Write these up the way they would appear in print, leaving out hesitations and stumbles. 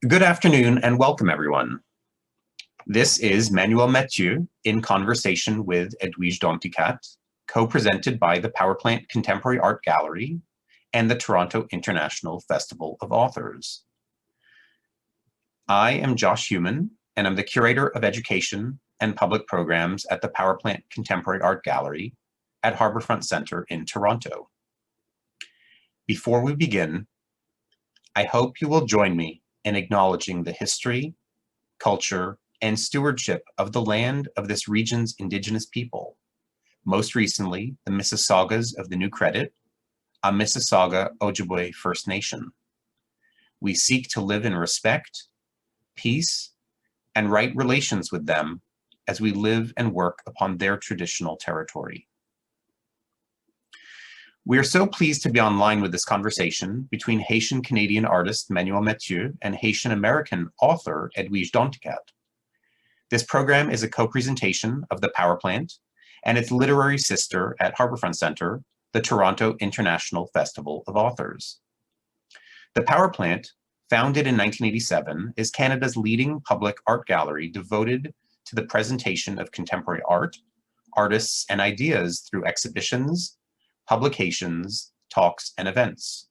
Good afternoon and welcome, everyone. This is Manuel Mathieu in conversation with Edwidge Danticat, co-presented by the Powerplant Contemporary Art Gallery and the Toronto International Festival of Authors. I am Josh Heumann, and I'm the Curator of Education and Public Programs at the Powerplant Contemporary Art Gallery at Harbourfront Centre in Toronto. Before we begin, I hope you will join me in acknowledging the history, culture, and stewardship of the land of this region's Indigenous people, most recently the Mississaugas of the New Credit, a Mississauga Ojibwe First Nation. We seek to live in respect, peace, and right relations with them as we live and work upon their traditional territory. We are so pleased to be online with this conversation between Haitian-Canadian artist Manuel Mathieu and Haitian-American author Edwidge Danticat. This program is a co-presentation of the Powerplant and its literary sister at Harbourfront Centre, the Toronto International Festival of Authors. The Powerplant, founded in 1987, is Canada's leading public art gallery devoted to the presentation of contemporary art, artists, and ideas through exhibitions, publications, talks, and events.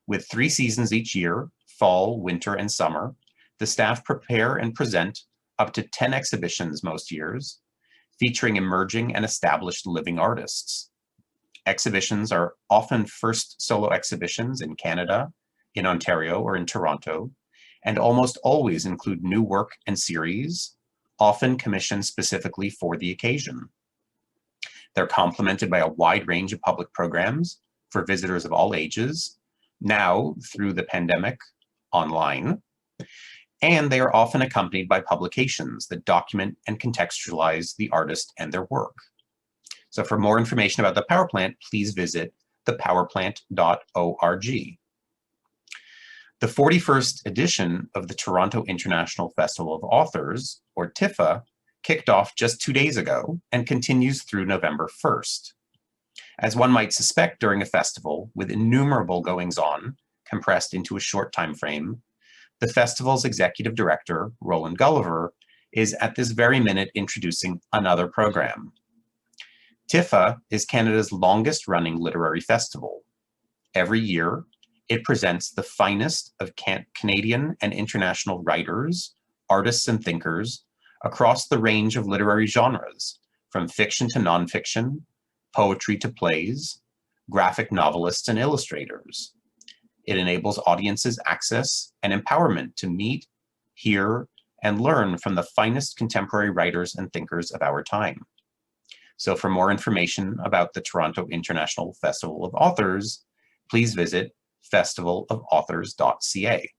With 3 seasons each year, fall, winter, and summer, the staff prepare and present up to 10 exhibitions most years, featuring emerging and established living artists. Exhibitions are often first solo exhibitions in Canada, in Ontario, or in Toronto, and almost always include new work and series, often commissioned specifically for the occasion. They're complemented by a wide range of public programs for visitors of all ages, now through the pandemic, online, and they are often accompanied by publications that document and contextualize the artist and their work. So for more information about the Powerplant, please visit thepowerplant.org. The 41st edition of the Toronto International Festival of Authors, or TIFA, kicked off just 2 days ago and continues through November 1st. As one might suspect during a festival with innumerable goings-on compressed into a short time frame, the festival's executive director, Roland Gulliver, is at this very minute introducing another program. TIFA is Canada's longest-running literary festival. Every year, it presents the finest of Canadian and international writers, artists, and thinkers across the range of literary genres, from fiction to nonfiction, poetry to plays, graphic novelists and illustrators. It enables audiences access and empowerment to meet, hear, and learn from the finest contemporary writers and thinkers of our time. So for more information about the Toronto International Festival of Authors, please visit festivalofauthors.ca.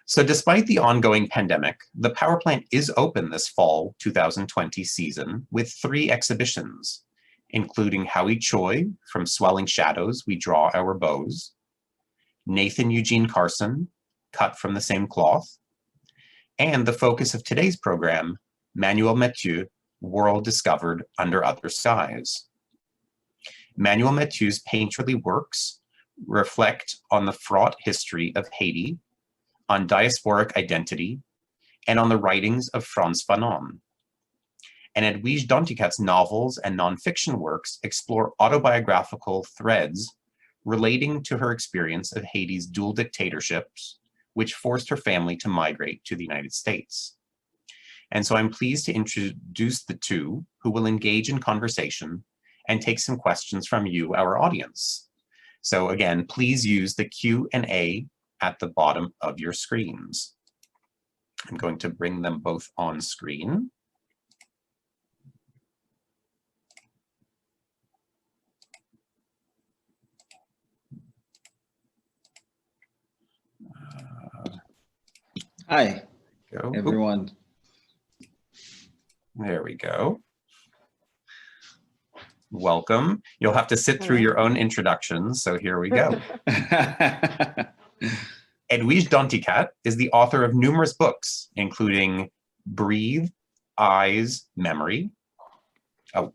So despite the ongoing pandemic, the Powerplant is open this fall 2020 season with 3 exhibitions, including Howie Choi from Swelling Shadows, We Draw Our Bows, Nathan Eugene Carson, Cut from the Same Cloth, and the focus of today's program, Manuel Mathieu, World Discovered Under Other Skies. Manuel Mathieu's painterly works reflect on the fraught history of Haiti, on diasporic identity, and on the writings of Frantz Fanon. And Edwidge Danticat's novels and nonfiction works explore autobiographical threads relating to her experience of Haiti's dual dictatorships, which forced her family to migrate to the United States. And so I'm pleased to introduce the two who will engage in conversation and take some questions from you, our audience. So again, please use the Q&A at the bottom of your screens. I'm going to bring them both on screen. Hi, everyone. There we go. Welcome. You'll have to sit through your own introductions, so here we go. Edwidge Danticat is the author of numerous books, including Breathe, Eyes, Memory,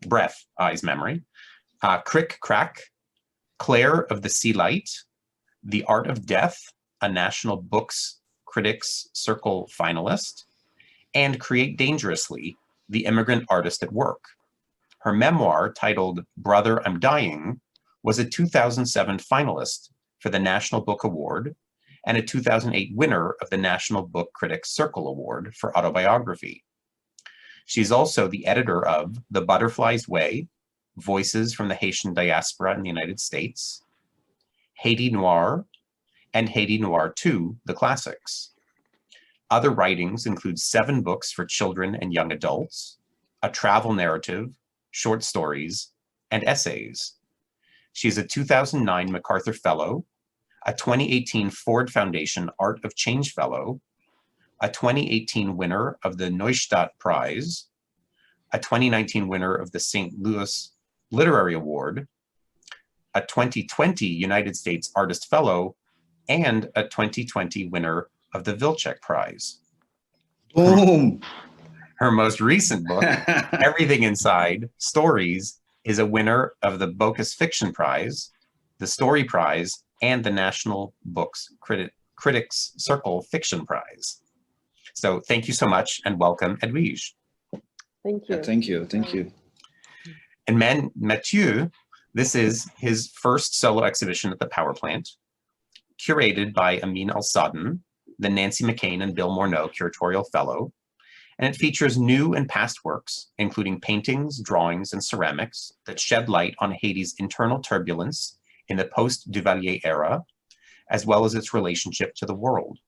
Breath, Eyes, Memory, Krik, Krak, Claire of the Sea Light, The Art of Death, a National Books Critics Circle finalist, and Create Dangerously, The Immigrant Artist at Work. Her memoir, titled Brother, I'm Dying, was a 2007 finalist for the National Book Award and a 2008 winner of the National Book Critics Circle Award for autobiography. She's also the editor of The Butterfly's Way, Voices from the Haitian Diaspora in the United States, Haiti Noir, and Haiti Noir 2, The Classics. Other writings include 7 books for children and young adults, a travel narrative, short stories, and essays. She's a 2009 MacArthur Fellow, a 2018 Ford Foundation Art of Change Fellow, a 2018 winner of the Neudstadt Prize, a 2019 winner of the St. Louis Literary Award, a 2020 United States Artist Fellow, and a 2020 winner of the Vilceck Prize. Boom! Her most recent book, Everything Inside, Stories, is a winner of the Bocas Fiction Prize, the Story Prize, and the National Books Critics Circle Fiction Prize. So thank you so much and welcome, Edwidge. Thank you. Thank you. Thank you. And Mathieu, this is his first solo exhibition at the Power Plant, curated by Amin Al-Sadin, the Nancy McCain and Bill Morneau Curatorial Fellow, and it features new and past works, including paintings, drawings, and ceramics that shed light on Haiti's internal turbulence in the post-Duvalier era, as well as its relationship to the world.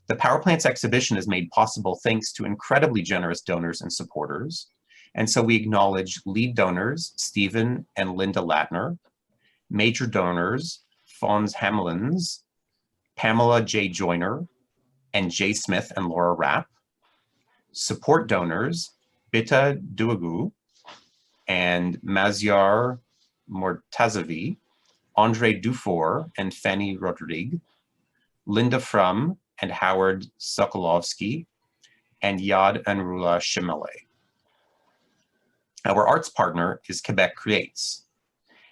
The Power Plant's exhibition is made possible thanks to incredibly generous donors and supporters, and so we acknowledge lead donors, Stephen and Linda Latner, major donors, Fons Hamelins, Pamela J. Joyner, and Jay Smith and Laura Rapp, support donors, Bita Douagou, and Maziar Mortazavi, Andre Dufour and Fanny Rodrigue, Linda Frum and Howard Sokolovsky, and Yad Anrula Shimele. Our arts partner is Quebec Creates,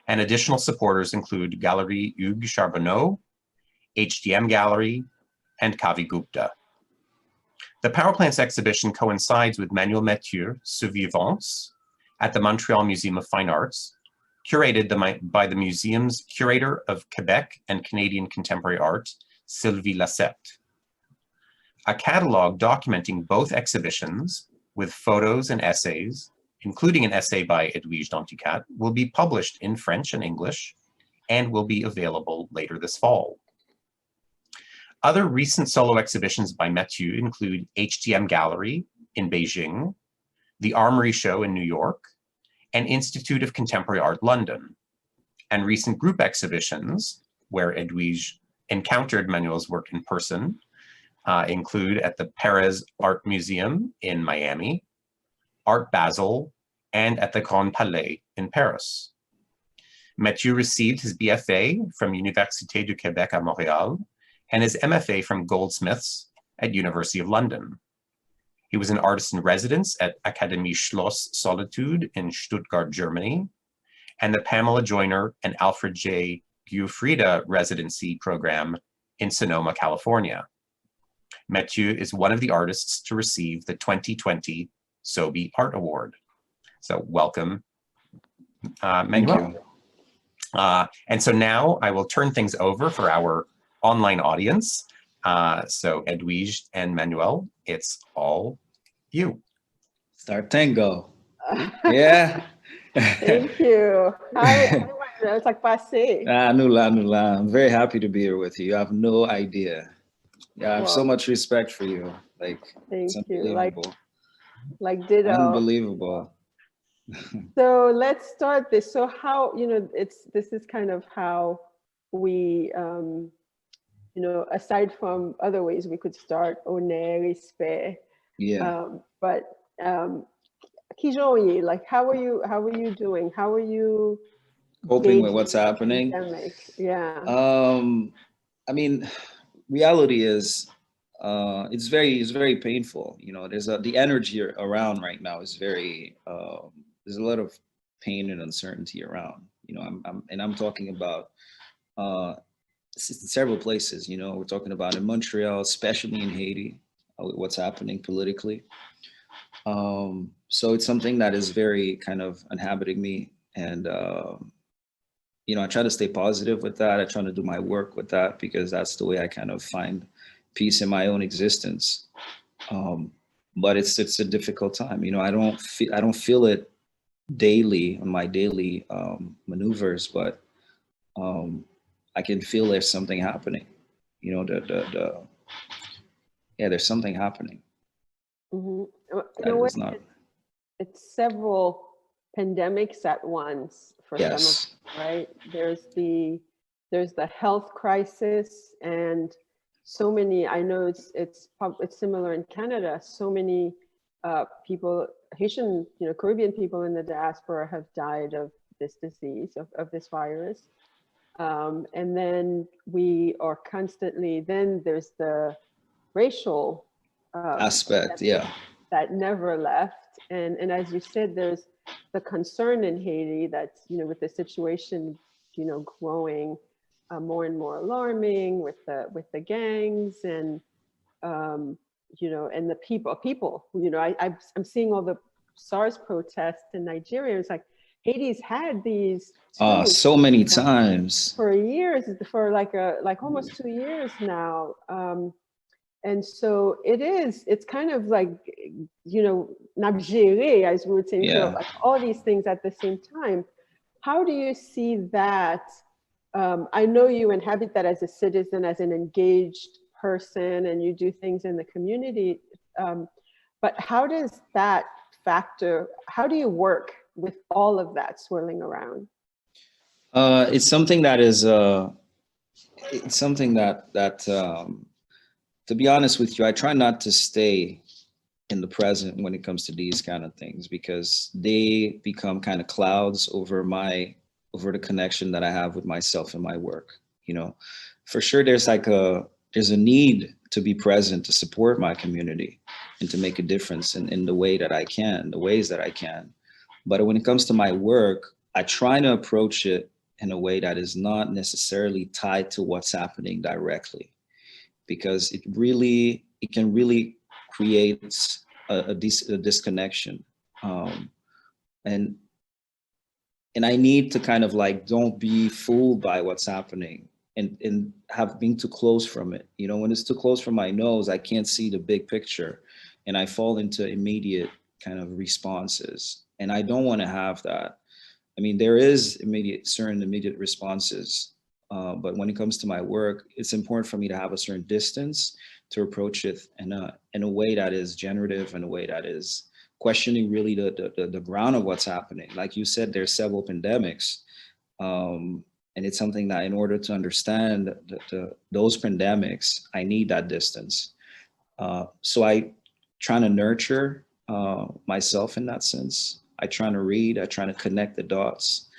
and additional supporters include Galerie Hugues Charbonneau, HDM Gallery, and Kavi Gupta. The Power Plant's exhibition coincides with Manuel Mathieu, Survivance, at the Montreal Museum of Fine Arts, curated by the museum's curator of Quebec and Canadian contemporary art, Sylvie Lassette. A catalog documenting both exhibitions with photos and essays, including an essay by Edwidge Danticat, will be published in French and English and will be available later this fall. Other recent solo exhibitions by Mathieu include HDM Gallery in Beijing, the Armory Show in New York, and Institute of Contemporary Art London. And recent group exhibitions, where Edwidge encountered Manuel's work in person, include at the Perez Art Museum in Miami, Art Basel, and at the Grand Palais in Paris. Mathieu received his BFA from Université du Québec à Montréal and his MFA from Goldsmiths at University of London. He was an artist in residence at Akademie Schloss Solitude in Stuttgart, Germany, and the Pamela Joyner and Alfred J. Giuffrida residency program in Sonoma, California. Mathieu is one of the artists to receive the 2020 Sobey Art Award. So welcome, Manuel. And so now I will turn things over for our online audience. So Edwidge and Manuel, it's all you. Start tango. Yeah. Thank you. Hi, it's like passé. Nula. I'm very happy to be here with you. You have no idea. Yeah, I have so much respect for you. Like, thank it's you. unbelievable. Like ditto. Unbelievable. So let's start this. So how, this is kind of how we, aside from other ways we could start, honneur, respect. Yeah. Kijoye, like how are you doing? How are you coping with what's happening? Pandemic? Yeah. I mean, reality is it's very painful. There's the energy around right now is very there's a lot of pain and uncertainty around. I'm talking about several places, you know, we're talking about in Montreal, especially in Haiti, what's happening politically. So it's something that is very kind of inhabiting me. And, you know, I try to stay positive with that. I try to do my work with that because that's the way I kind of find peace in my own existence. But it's a difficult time. You know, I don't feel it daily on my daily maneuvers, but I can feel there's something happening. You know, yeah, there's something happening. Mm-hmm. That is not. It's several pandemics at once for some of them, right? There's the health crisis, and so many. I know it's similar in Canada. So many people, Haitian, you know, Caribbean people in the diaspora have died of this disease, of this virus. And then we are constantly. Then there's the racial aspect, that never left. And as you said, there's the concern in Haiti that, you know, with the situation, you know, growing more and more alarming with the gangs and, you know, and the people, you know, I'm seeing all the SARS protests in Nigeria. It's like Haiti's had these so many times for years, for like almost 2 years now. And so it's kind of like, you know, nabgere, as we would say, you know, like all these things at the same time. How do you see that? I know you inhabit that as a citizen, as an engaged person, and you do things in the community. But how does that factor, how do you work with all of that swirling around? It's something that is, it's something that to be honest with you, I try not to stay in the present when it comes to these kind of things, because they become kind of clouds over the connection that I have with myself and my work. You know, for sure, there's a need to be present, to support my community and to make a difference in the ways that I can. But when it comes to my work, I try to approach it in a way that is not necessarily tied to what's happening directly, because it can really create a disconnection. And I need to kind of like, don't be fooled by what's happening and have been too close from it. You know, when it's too close from my nose, I can't see the big picture and I fall into immediate kind of responses. And I don't want to have that. I mean, there is certain immediate responses, but when it comes to my work, it's important for me to have a certain distance to approach it in a way that is generative, in a way that is questioning really the ground of what's happening. Like you said, there's several pandemics, and it's something that in order to understand those pandemics, I need that distance. So I try to nurture myself in that sense. I try to read, I try to connect the dots.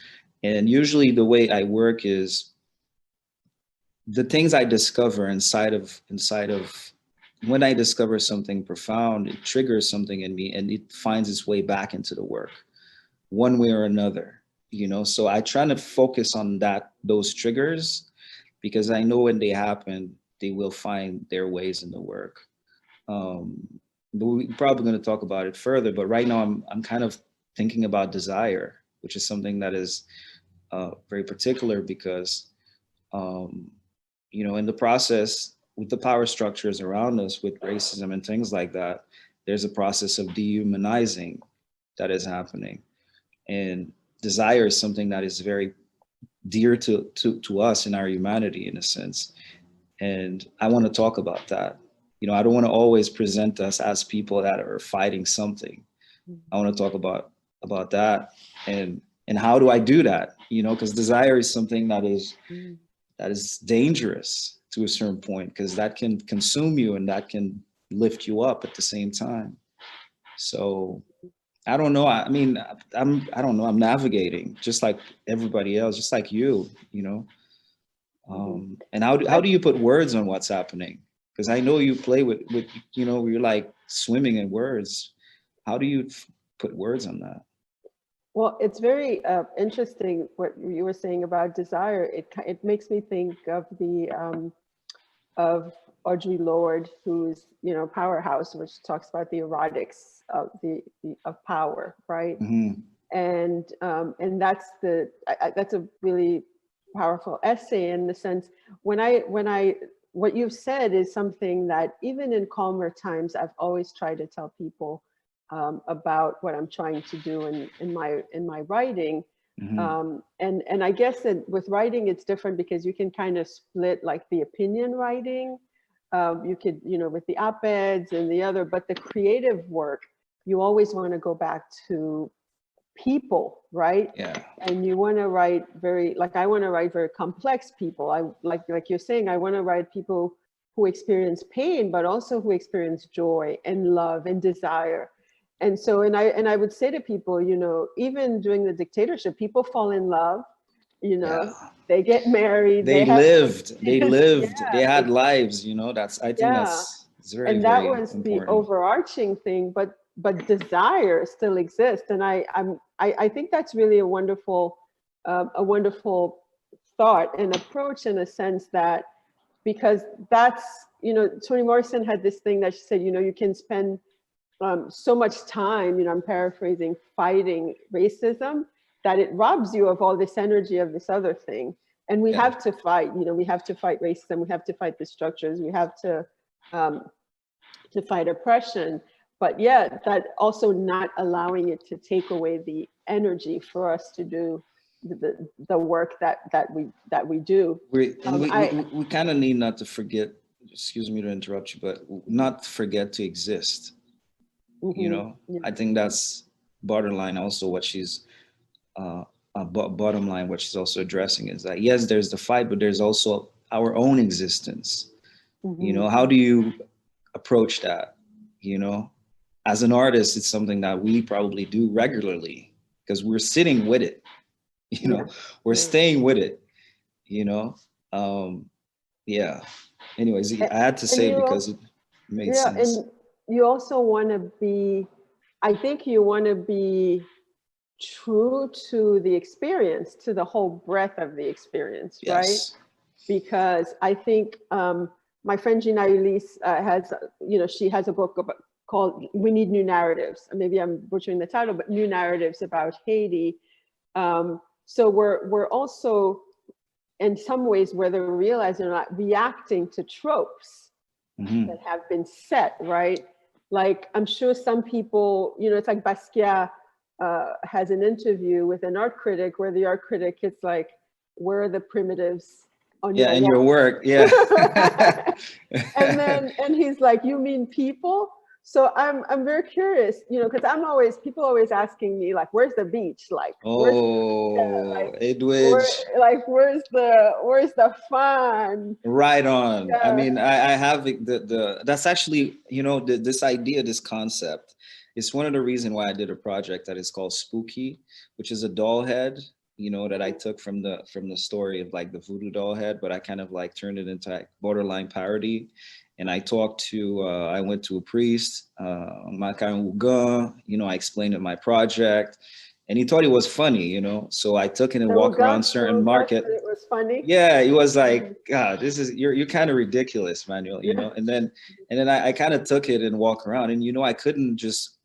And usually the way I work is the things I discover inside of when I discover something profound, it triggers something in me and it finds its way back into the work one way or another, you know? So I try to focus on those triggers, because I know when they happen, they will find their ways in the work. But we're probably going to talk about it further, but right now I'm kind of thinking about desire, which is something that is very particular, because you know, in the process, with the power structures around us, with racism and things like that, there's a process of dehumanizing that is happening. And desire is something that is very dear to us in our humanity, in a sense. And I want to talk about that. You know, I don't want to always present us as people that are fighting something. I want to talk about that, and how do I do that? You know, because desire is something that is dangerous to a certain point, because that can consume you and that can lift you up at the same time. So I don't know. I mean, I don't know. I'm navigating just like everybody else, just like you know. And how do you put words on what's happening? Because I know you play with, you know, you're like swimming in words. How do you put words on that? Well, it's very interesting what you were saying about desire. It makes me think of the of Audre Lorde, who's Powerhouse, which talks about the erotics of of power, right? Mm-hmm. And that's that's a really powerful essay in the sense what you've said is something that even in calmer times I've always tried to tell people about what I'm trying to do in my writing. Mm-hmm. And I guess that with writing it's different because you can kind of split like the opinion writing. You could, with the op-eds and the other, but the creative work, you always want to go back to people, right? Yeah. And you want to write I want to write very complex people. I like you're saying, I want to write people who experience pain, but also who experience joy and love and desire. And so, and I would say to people, even during the dictatorship, people fall in love, Yeah. they get married. They lived, yeah, they had lives, I think that's it's very, and that very was important. the overarching thing, but desire still exists. And I think that's really a wonderful thought and approach, in a sense that, because that's, Toni Morrison had this thing that she said, you can spend so much time, I'm paraphrasing, fighting racism, that it robs you of all this energy of this other thing. And we have to fight, we have to fight racism, we have to fight the structures, we have to fight oppression. But yeah, that also not allowing it to take away the energy for us to do the work that we do. We kind of need not to forget, excuse me to interrupt you, but not forget to exist. Mm-hmm. I think that's borderline also what she's bottom line, what she's also addressing is that, yes, there's the fight, but there's also our own existence. Mm-hmm. How do you approach that? As an artist, it's something that we probably do regularly because we're sitting with it, we're staying with it, yeah. Anyways, I had to say it because it made sense. And you also want to be, I think you want to be true to the experience, to the whole breadth of the experience, Yes. right? Because I think my friend Gina Ulysse has, she has a book called We Need New Narratives. Maybe I'm butchering the title, but New Narratives about Haiti. So we're also, in some ways, whether we realize it or not, reacting to tropes Mm-hmm. that have been set, right? Like, I'm sure some people, it's like Basquiat has an interview with an art critic where the art critic is like, where are the primitives on your in your work? Yeah. and he's like, you mean people? So I'm very curious, because people always asking me, like, where's the beach? Like, Edwidge. Where's the fun? Right on. Yeah. I mean, I have that's actually, this idea, this concept. It's one of the reasons why I did a project that is called Spooky, which is a doll head, that I took from the story of like the voodoo doll head, but I kind of like turned it into like borderline parody. And I I went to a priest, MacArthur, I explained my project, and he thought it was funny, so I took it and walked around certain market. It was funny. Yeah, he was like, God, you're kind of ridiculous, Manuel, and then I kind of took it and walked around, and I couldn't just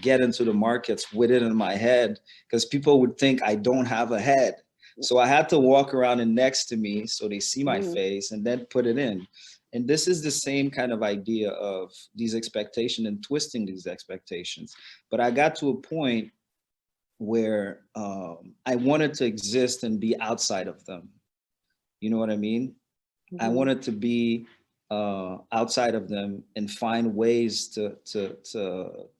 get into the markets with it in my head because people would think I don't have a head. So I had to walk around and next to me so they see my face and then put it in. And this is the same kind of idea of these expectations and twisting these expectations. But I got to a point where I wanted to exist and be outside of them. You know what I mean? Mm-hmm. I wanted to be outside of them and find ways to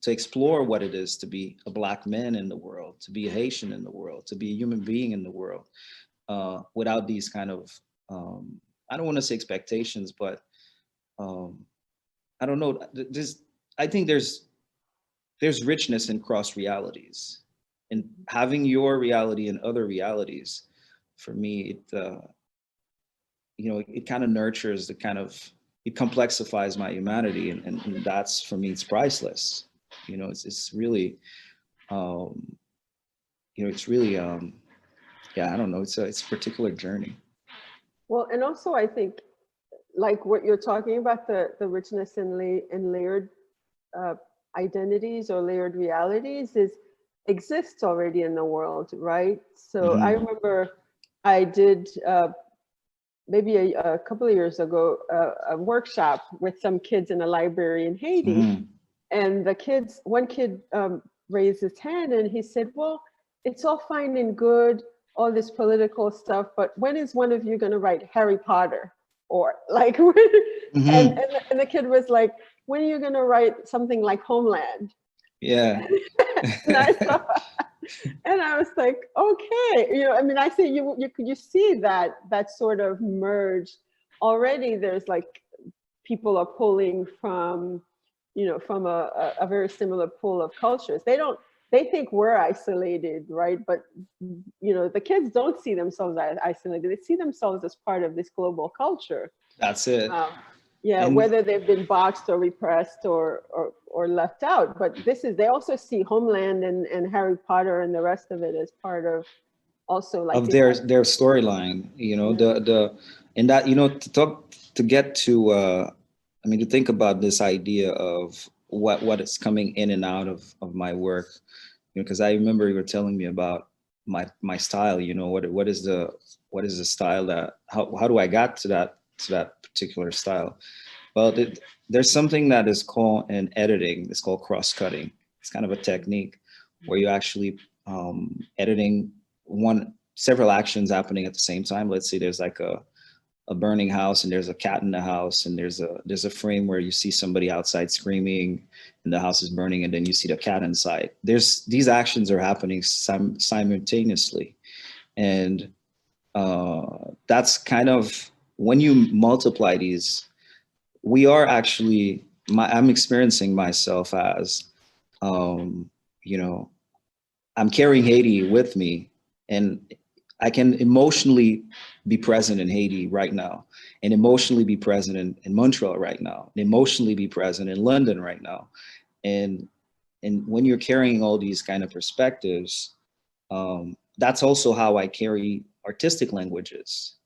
explore what it is to be a Black man in the world, to be a Haitian in the world, to be a human being in the world, without these kind of I don't want to say expectations, but I don't know. I think there's richness in cross realities, and having your reality and other realities. For me, it kind of nurtures it complexifies my humanity, and that's, for me, it's priceless. It's really it's really, yeah, I don't know. It's a particular journey. Well, and also I think like what you're talking about, the richness in layered identities or layered realities exists already in the world, right? So I remember I did maybe a couple of years ago a workshop with some kids in a library in Haiti, and one kid raised his hand and he said, "Well, it's all fine and good, all this political stuff, but when is one of you going to write Harry Potter?" Or like, and the kid was like, "When are you going to write something like Homeland?" Yeah. And I was like, okay, I mean, I see you see that sort of merge already. There's like people are pulling from, from a very similar pool of cultures. They think we're isolated, right? But, the kids don't see themselves as isolated. They see themselves as part of this global culture. That's it. Yeah, And whether they've been boxed or repressed or left out. But they also see Homeland and Harry Potter and the rest of it as part of also like of their storyline, and that, to get to, I mean, to think about this idea of what is coming in and out of my work, because I remember you were telling me about my style, what is the style that, how do I got to that particular style? Well, there's something that is called in editing, it's called cross-cutting. It's kind of a technique where you actually editing several actions happening at the same time. Let's say there's like a burning house and there's a cat in the house, and there's a frame where you see somebody outside screaming and the house is burning, and then you see the cat inside. These actions are happening simultaneously. And that's kind of, when you multiply these, we are actually, I'm experiencing myself as, I'm carrying Haiti with me, and I can emotionally be present in Haiti right now, and emotionally be present in Montreal right now, and emotionally be present in London right now. And when you're carrying all these kind of perspectives, that's also how I carry artistic languages,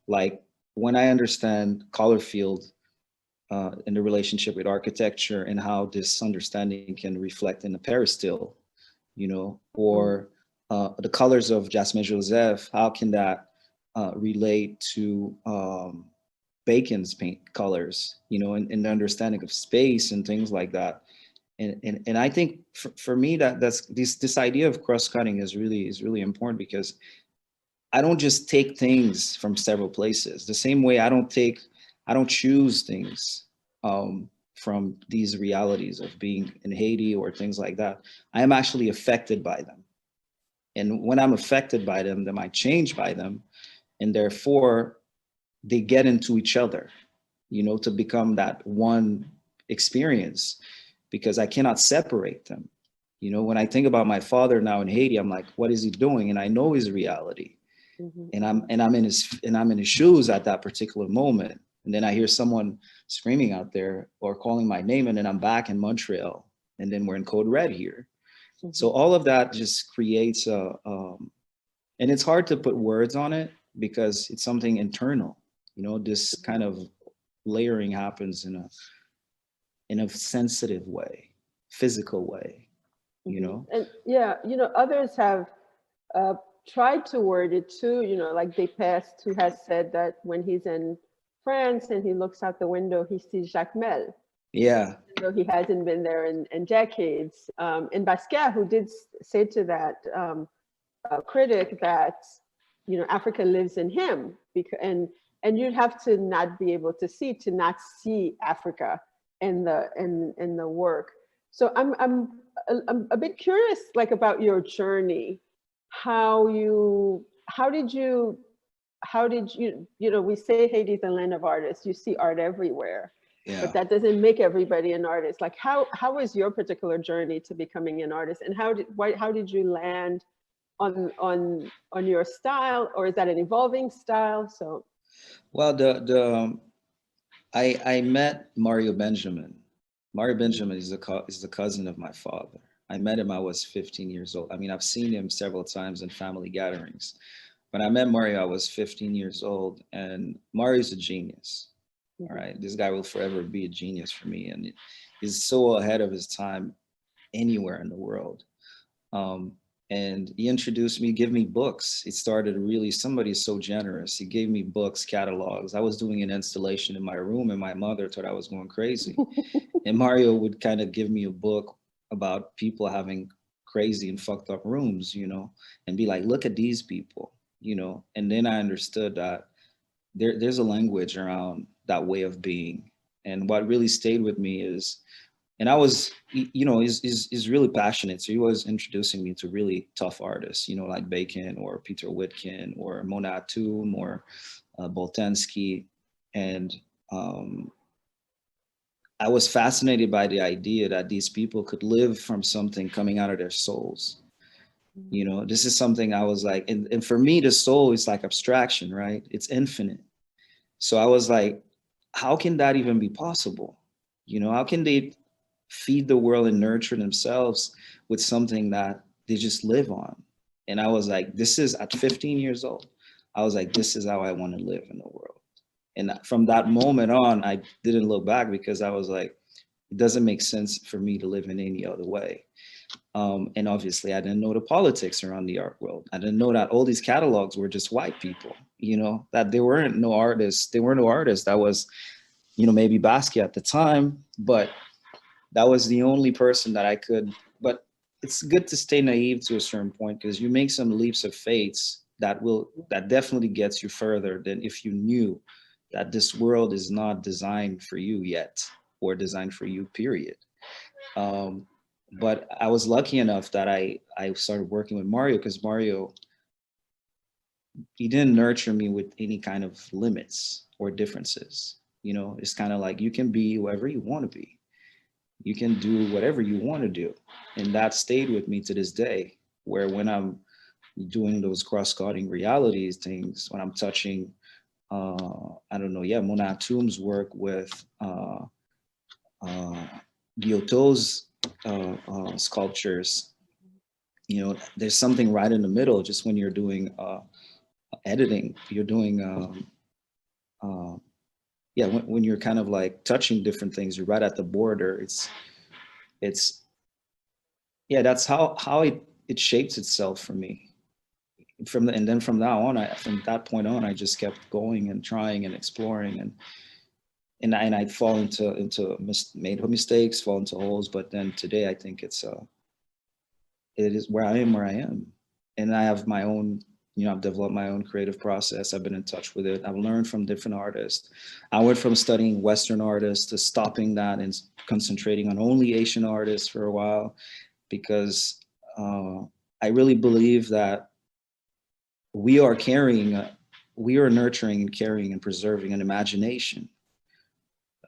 like when I understand color field in the relationship with architecture, and how this understanding can reflect in the peristyle, or the colors of Jasmine Joseph, how can that relate to Bacon's paint colors, and the understanding of space and things like that. And I think for me that's this idea of cross-cutting is really important, because I don't just take things from several places. The same way I don't choose things from these realities of being in Haiti or things like that. I am actually affected by them. And when I'm affected by them, then I change by them. And therefore they get into each other, to become that one experience, because I cannot separate them. When I think about my father now in Haiti, I'm like, what is he doing? And I know his reality. And I'm in his shoes at that particular moment. And then I hear someone screaming out there or calling my name, and then I'm back in Montreal, and then we're in Code Red here. So all of that just creates and it's hard to put words on it, because it's something internal. This kind of layering happens in a sensitive way, physical way, And yeah, others have tried to word it too, like Desperce, who has said that when he's in France and he looks out the window, he sees Jacmel. Yeah. So he hasn't been there in decades. And Basquiat, who did say to that critic that, Africa lives in him, and you'd have to not be able to not see Africa in the work. So I'm a bit curious, like, about your journey. How did you, we say Haiti's the land of artists. You see art everywhere. Yeah. But that doesn't make everybody an artist. Like, how was your particular journey to becoming an artist, and how did you land on your style, or is that an evolving style? So, well, I met Mario Benjamin. Mario Benjamin is the cousin of my father. I met him, I was 15 years old. I mean, I've seen him several times in family gatherings. When I met Mario, I was 15 years old, and Mario's a genius. All right, this guy will forever be a genius for me, and he's so ahead of his time anywhere in the world. And he introduced me, give me books. It started really, somebody so generous. He gave me books, catalogs. I was doing an installation in my room and my mother thought I was going crazy. And Mario would kind of give me a book about people having crazy and fucked up rooms, you know, and be like, look at these people, you know. And then I understood that there's a language around that way of being. And what really stayed with me is, and I was, you know, he's really passionate. So he was introducing me to really tough artists, you know, like Bacon or Peter Witkin or Mona Atoom or Boltanski. And I was fascinated by the idea that these people could live from something coming out of their souls. You know, this is something I was like, and for me, the soul is like abstraction, right? It's infinite. So I was like, how can that even be possible? You know, how can they feed the world and nurture themselves with something that they just live on? And I was like, this is at 15 years old. I was like, this is how I want to live in the world. And from that moment on, I didn't look back because I was like, it doesn't make sense for me to live in any other way. And obviously I didn't know the politics around the art world. I didn't know that all these catalogs were just white people, you know, that there weren't no artists. There were no artists. That was, you know, maybe Basquiat at the time, but that was the only person that I could, but it's good to stay naive to a certain point because you make some leaps of faith that definitely gets you further than if you knew that this world is not designed for you yet or designed for you, period. But I was lucky enough that I started working with Mario because Mario, he didn't nurture me with any kind of limits or differences. You know, it's kind of like you can be whoever you want to be. You can do whatever you want to do. And that stayed with me to this day, where when I'm doing those cross-cutting realities things, when I'm touching, I don't know, Mona Atoom's work with Giotto's sculptures, you know, there's something right in the middle, just when you're doing editing, you're doing, when you're kind of like touching different things, you're right at the border. That's how it shapes itself for me. And then from now on, from that point on, I just kept going and trying and exploring, and I'd fall into made mistakes, fall into holes. But then today, I think it is where I am, and I have my own. You know, I've developed my own creative process. I've been in touch with it. I've learned from different artists. I went from studying Western artists to stopping that and concentrating on only Asian artists for a while, because I really believe that we are nurturing and carrying and preserving an imagination,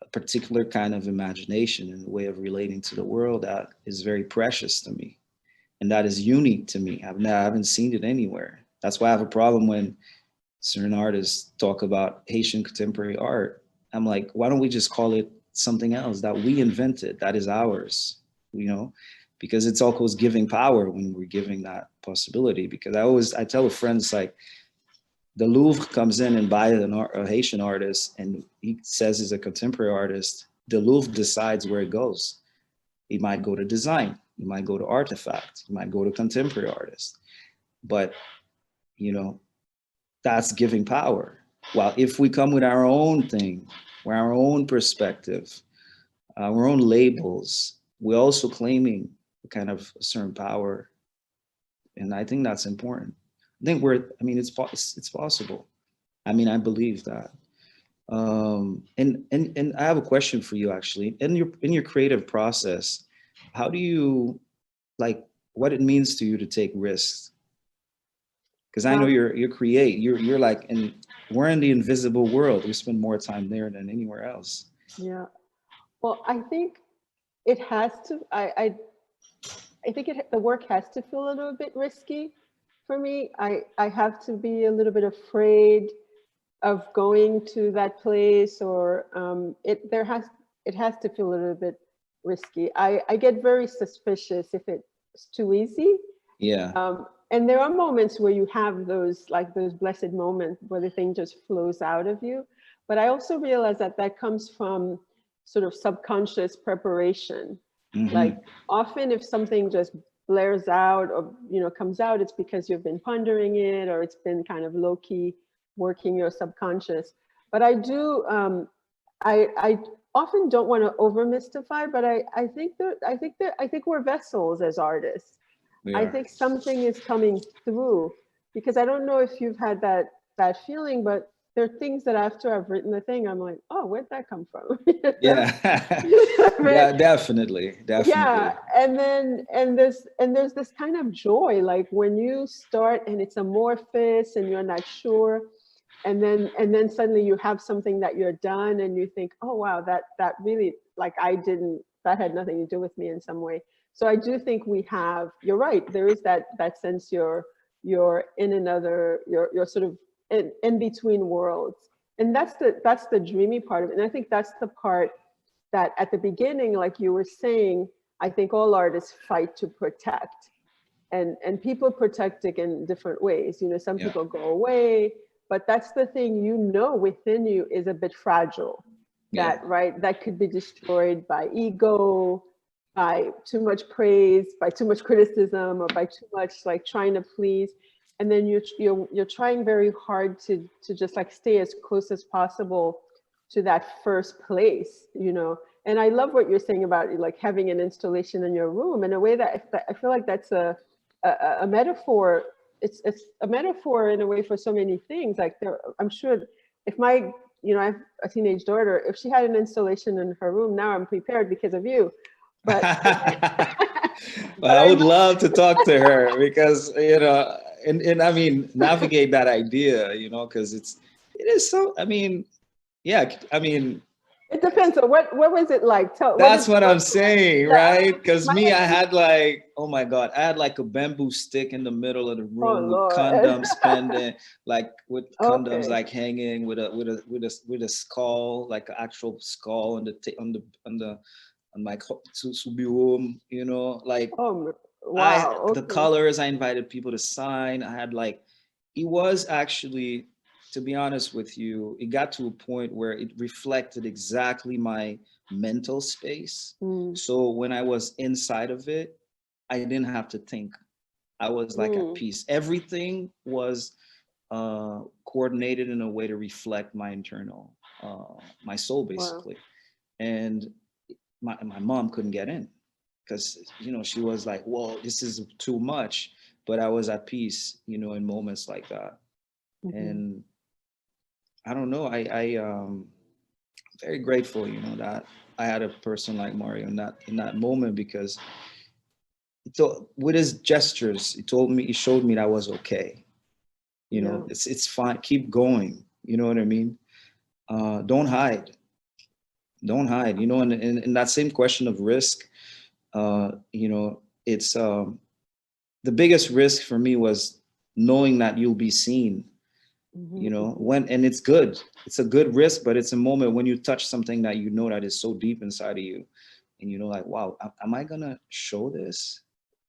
a particular kind of imagination and a way of relating to the world that is very precious to me. And that is unique to me. I haven't seen it anywhere. That's why I have a problem when certain artists talk about Haitian contemporary art. I'm like, why don't we just call it something else that we invented, that is ours, you know? Because it's always giving power when we're giving that possibility. Because I tell friends, like, the Louvre comes in and buys a Haitian artist and he says he's a contemporary artist. The Louvre decides where it goes. He might go to design, he might go to artifact, he might go to contemporary artist. But, you know, that's giving power. Well, if we come with our own thing, with our own perspective, our own labels, we're also claiming kind of a certain power. And I think that's important. I think it's possible. I mean, I believe that. And I have a question for you, actually. In your creative process, how do you, like, what it means to you to take risks? Because I know you're like, we're in the invisible world. We spend more time there than anywhere else. Yeah. Well, I think it has to, I think the work has to feel a little bit risky for me. I have to be a little bit afraid of going to that place, or it has to feel a little bit risky. I get very suspicious if it too easy. Yeah. And there are moments where you have those, like those blessed moments where the thing just flows out of you. But I also realize that that comes from sort of subconscious preparation. Like often if something just blares out or, you know, comes out, it's because you've been pondering it, or it's been kind of low key working your subconscious. But I do, I often don't want to over mystify, but I think we're vessels as artists. I think something is coming through, because I don't know if you've had that feeling, but there are things that after I've written the thing, I'm like, oh, where'd that come from? Yeah. Yeah, definitely. Yeah, and there's this kind of joy, like when you start and it's amorphous and you're not sure, and then suddenly you have something that you're done and you think, oh wow, that really, like that had nothing to do with me in some way. So I do think we have, you're right, there is that sense you're in another, you're sort of in between worlds. And that's the dreamy part of it. And I think that's the part that at the beginning, like you were saying, I think all artists fight to protect. And people protect it in different ways. You know, some people go away, but that's the thing, you know, within you is a bit fragile. That, right, that could be destroyed by ego, by too much praise, by too much criticism, or by too much like trying to please. And then you're trying very hard to just like stay as close as possible to that first place, you know. And I love what you're saying about like having an installation in your room, in a way that I feel like that's a metaphor. It's a metaphor in a way for so many things. Like I'm sure if I have a teenage daughter, if she had an installation in her room, now I'm prepared because of you. But, but I would love to talk to her, because, you know, and I mean, navigate that idea, you know, because it is so, I mean, yeah, I mean, it depends. So what was it like? That's what I'm saying, right? Because I had like, oh my God, I had like a bamboo stick in the middle of the room with condoms pending, like with condoms like hanging with a skull, like an actual skull on my subium, you know, like the colors I invited people to sign. I had like, it was actually, to be honest with you, it got to a point where it reflected exactly my mental space. So when I was inside of it, I didn't have to think. I was like at peace. Everything was coordinated in a way to reflect my internal, my soul, basically. And my mom couldn't get in, because, you know, she was like, whoa, this is too much. But I was at peace, you know, in moments like that. And I don't know, I'm very grateful, you know, that I had a person like Mario in that moment, because with his gestures, he showed me that I was okay. You know, it's fine, keep going. You know what I mean? Don't hide, you know, and in that same question of risk, you know, it's the biggest risk for me was knowing that you'll be seen. You know, and it's good. It's a good risk, but it's a moment when you touch something that you know that is so deep inside of you, and you know, like, wow, am I gonna show this?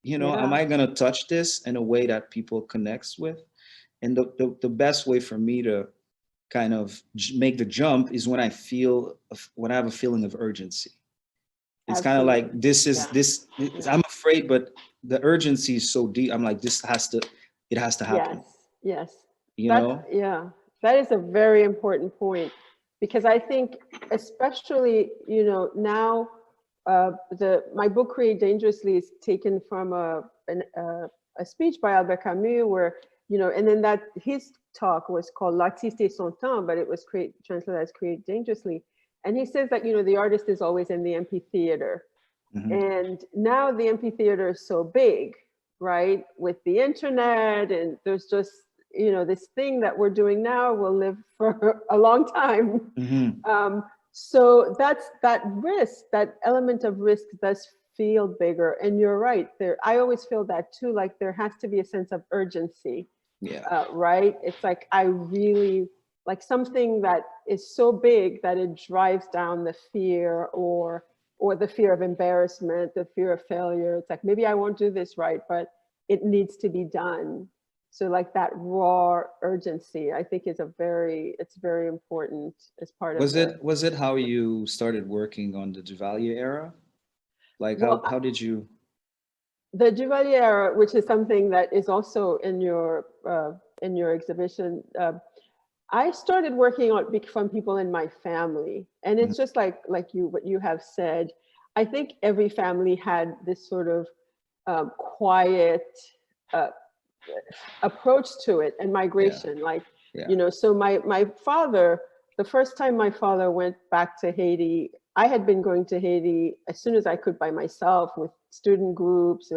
You know, am I gonna touch this in a way that people connects with? And the best way for me to kind of make the jump is when I have a feeling of urgency. It's kind of like, I'm afraid, but the urgency is so deep. I'm like, it has to happen. Yes. You know? Yeah, that is a very important point, because I think, especially, you know, now my book Create Dangerously is taken from a speech by Albert Camus, where, you know, and then his talk was called L'artiste et son temps, but it was translated as Create Dangerously. And he says that, you know, the artist is always in the amphitheater. And now the amphitheater is so big, right? With the internet, and there's just, you know, this thing that we're doing now will live for a long time. So that risk, that element of risk does feel bigger. And you're right, I always feel that too, like there has to be a sense of urgency, right? It's like, I really, like something that is so big that it drives down the fear or or the fear of embarrassment, the fear of failure. It's like, maybe I won't do this right, but it needs to be done. So like that raw urgency, I think it's very important as part Was of it, was it how you started working on the Duvalier era? Like Well, how did you? the Duvalier era, which is something that is also in your exhibition. I started working on from people in my family, and it's just like what you have said. I think every family had this sort of quiet approach to it, and migration. So my father, the first time my father went back to Haiti, I had been going to Haiti as soon as I could by myself with student groups,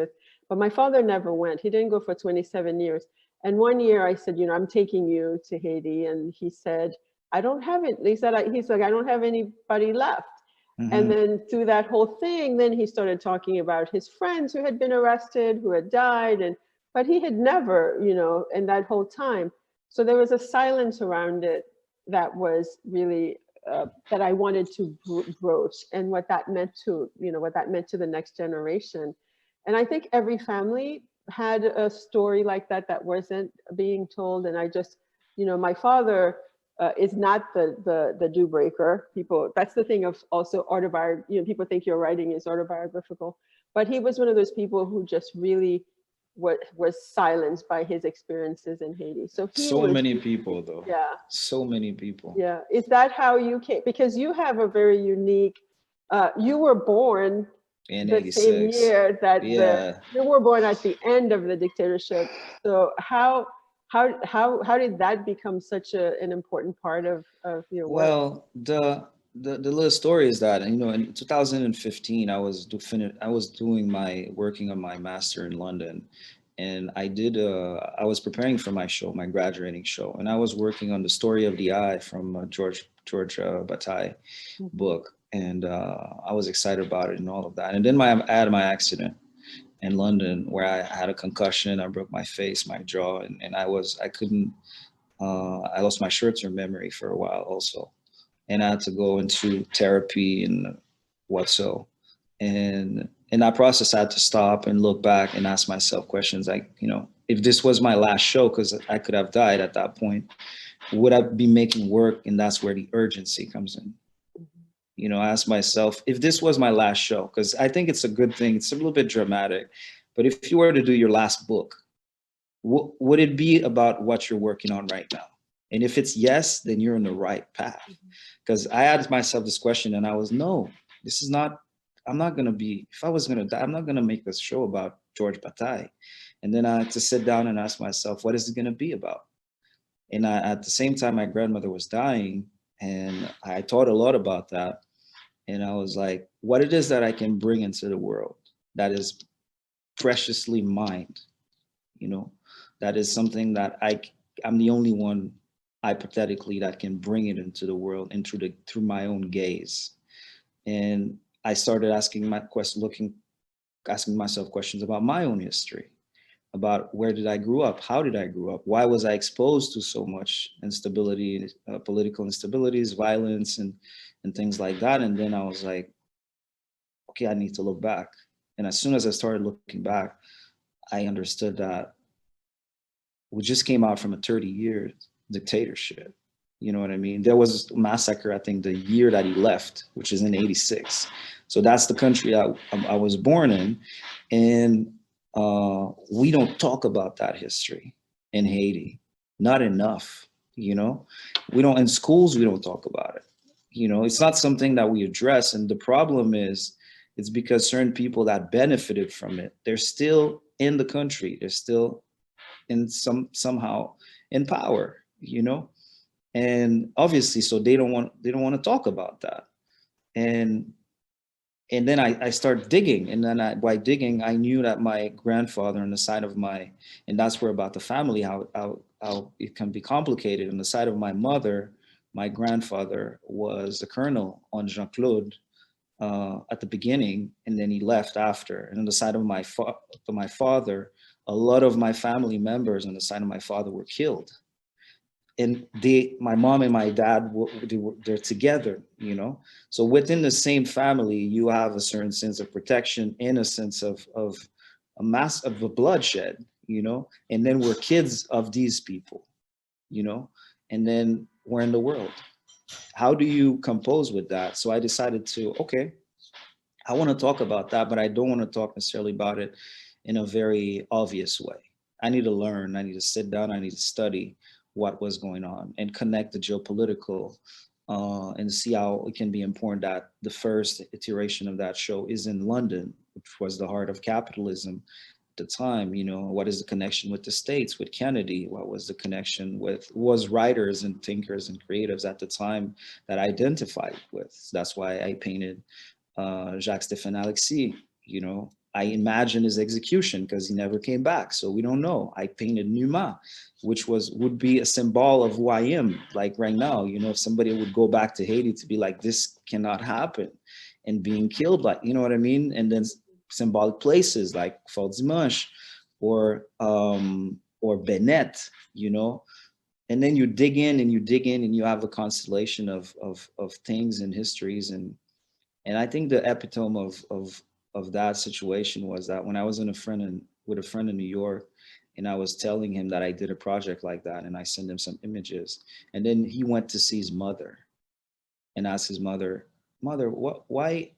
but my father never went. He didn't go for 27 years. And one year I said, I'm taking you to Haiti. And he said, I don't have it. He's like, I don't have anybody left. And then through that whole thing, then he started talking about his friends who had been arrested, who had died, but he had never, in that whole time. So there was a silence around it that was really, that I wanted to broach, and what that meant to, the next generation. And I think every family had a story like that wasn't being told. And I just, my father is not the do breaker. People, that's the thing of also autobiography. People think your writing is autobiographical, but he was one of those people who just really was silenced by his experiences in Haiti. So many people though. Yeah. So many people. Yeah. Is that how you came? Because you have a very unique, you were born in the 86. same year that Yeah. you were born at the end of the dictatorship. So how did that become such an important part of your work? Well, the little story is that, in 2015, I was working on my master in London, and I was preparing for my show, my graduating show, and I was working on The Story of the Eye from George Bataille book. And I was excited about it and all of that. And then I had my accident in London where I had a concussion. I broke my face, my jaw, and I lost my short-term memory for a while also. And I had to go into therapy and whatso. And in that process, I had to stop and look back and ask myself questions like, if this was my last show, because I could have died at that point, would I be making work? And that's where the urgency comes in. I ask myself, if this was my last show, because I think it's a good thing, it's a little bit dramatic, but if you were to do your last book, would it be about what you're working on right now? And if it's yes, then you're on the right path. Because I asked myself this question and I was, no, this is not, I'm not going to be, if I was going to die, I'm not going to make this show about George Bataille. And then I had to sit down and ask myself, what is it going to be about? And at the same time, my grandmother was dying, and I thought a lot about that. And I was like, what it is that I can bring into the world that is preciously mine, that is something that I'm the only one, hypothetically, that can bring it into the world and through my own gaze. And I started asking myself questions about my own history, about where did I grow up? How did I grow up? Why was I exposed to so much instability, political instabilities, violence, and things like that? And then I was like, okay, I need to look back. And as soon as I started looking back, I understood that we just came out from a 30-year dictatorship. You know what I mean? There was a massacre, I think, the year that he left, which is in '86. So that's the country I was born in. And we don't talk about that history in Haiti, not enough, we don't, in schools, we don't talk about it. It's not something that we address. And the problem is, it's because certain people that benefited from it, they're still in the country. They're still in somehow in power, and obviously, so they don't want to talk about that. And then I start digging, and then by digging, I knew that my grandfather on the side of and that's where about the family, how it can be complicated. On the side of my mother, my grandfather was the colonel on Jean-Claude at the beginning, and then he left after. And on the side of my father, a lot of my family members on the side of my father were killed. and my mom and my dad, they're together, you know? So within the same family, you have a certain sense of protection and a sense of a bloodshed, you know? And then we're kids of these people, you know? And then we're in the world. How do you compose with that? So I decided to, okay, I want to talk about that, but I don't want to talk necessarily about it in a very obvious way. I need to learn, I need to sit down, I need to study what was going on and connect the geopolitical and see how it can be important that the first iteration of that show is in London, which was the heart of capitalism at the time. You know, what is the connection with the States, with Kennedy? What was the connection with, was writers and thinkers and creatives at the time that I identified with? So that's why I painted Jacques-Stéphane Alexis, you know. I imagine his execution because he never came back, so we don't know. I painted Numa, which would be a symbol of who I am. Like right now, you know, if somebody would go back to Haiti to be like, this cannot happen, and being killed, like, you know what I mean? And then symbolic places like Fort Dimanche or Bennett, you know. And then you dig in and you have a constellation of things and histories, and I think the epitome of that situation was that when I was with a friend in New York, and I was telling him that I did a project like that, and I sent him some images, and then he went to see his mother and asked his mother, why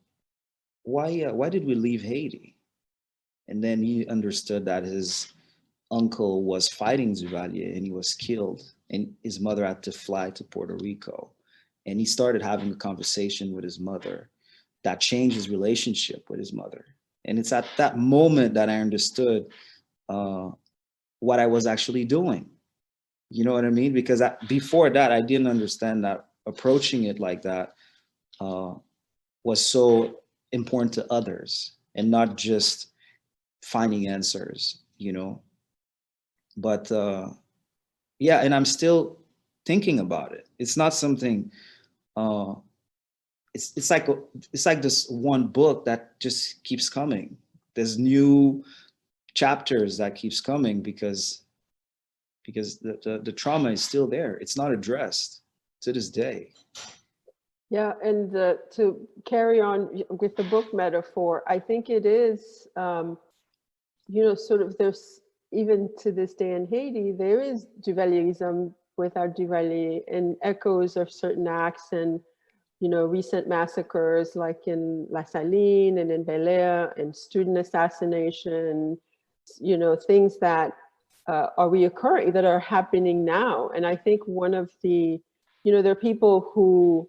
did we leave Haiti? And then he understood that his uncle was fighting Duvalier and he was killed, and his mother had to fly to Puerto Rico, and he started having a conversation with his mother that changed his relationship with his mother. And it's at that moment that I understood what I was actually doing. You know what I mean? Because before that, I didn't understand that approaching it like that was so important to others and not just finding answers, you know? But yeah, and I'm still thinking about it. It's not something, it's like this one book that just keeps coming. There's new chapters that keeps coming because the trauma is still there. It's not addressed to this day. Yeah, and to carry on with the book metaphor, I think it is, you know, sort of, there's, even to this day in Haiti, there is Duvalierism without Duvalier, and echoes of certain acts and, you know, recent massacres like in La Saline and in Bel Air, and student assassination, you know, things that are reoccurring, that are happening now. And I think one of the, you know, there are people who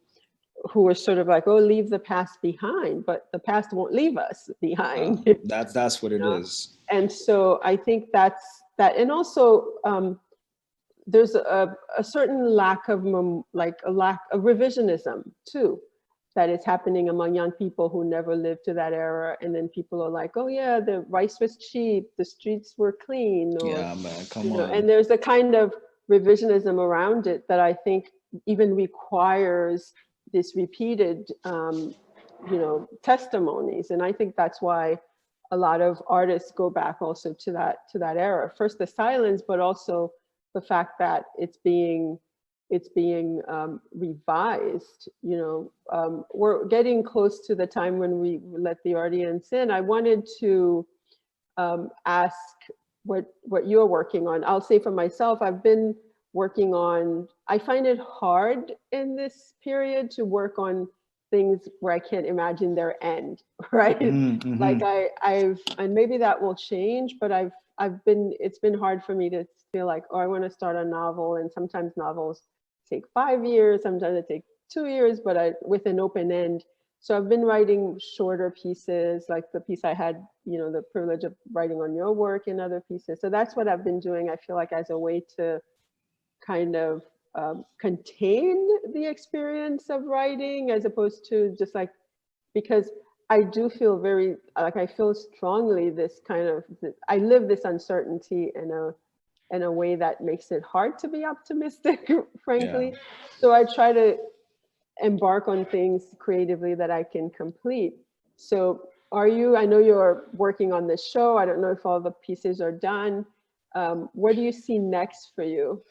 are sort of like, oh, leave the past behind, but the past won't leave us behind. That's what it is. And so I think that's that. And also there's a certain lack of revisionism too, that is happening among young people who never lived to that era. And then people are like, oh yeah, the rice was cheap, the streets were clean. Or, yeah, man, come on. And there's a kind of revisionism around it that I think even requires this repeated, you know, testimonies. And I think that's why a lot of artists go back also to that era. First the silence, but also the fact that it's being revised. You know, we're getting close to the time when we let the audience in. I wanted to ask what you're working on. I'll say for myself, I've been working on, I find it hard in this period to work on things where I can't imagine their end, right? Mm-hmm. Like and maybe that will change, but it's been hard for me to feel like, oh, I want to start a novel. And sometimes novels take 5 years, sometimes they take 2 years, but with an open end. So I've been writing shorter pieces, like the piece I had, you know, the privilege of writing on your work, and other pieces. So that's what I've been doing, I feel like, as a way to kind of contain the experience of writing, as opposed to just like, because I do feel very, like, I feel strongly this kind of, I live this uncertainty in a way that makes it hard to be optimistic, frankly. Yeah. So I try to embark on things creatively that I can complete. So I know you're working on this show. I don't know if all the pieces are done. What do you see next for you?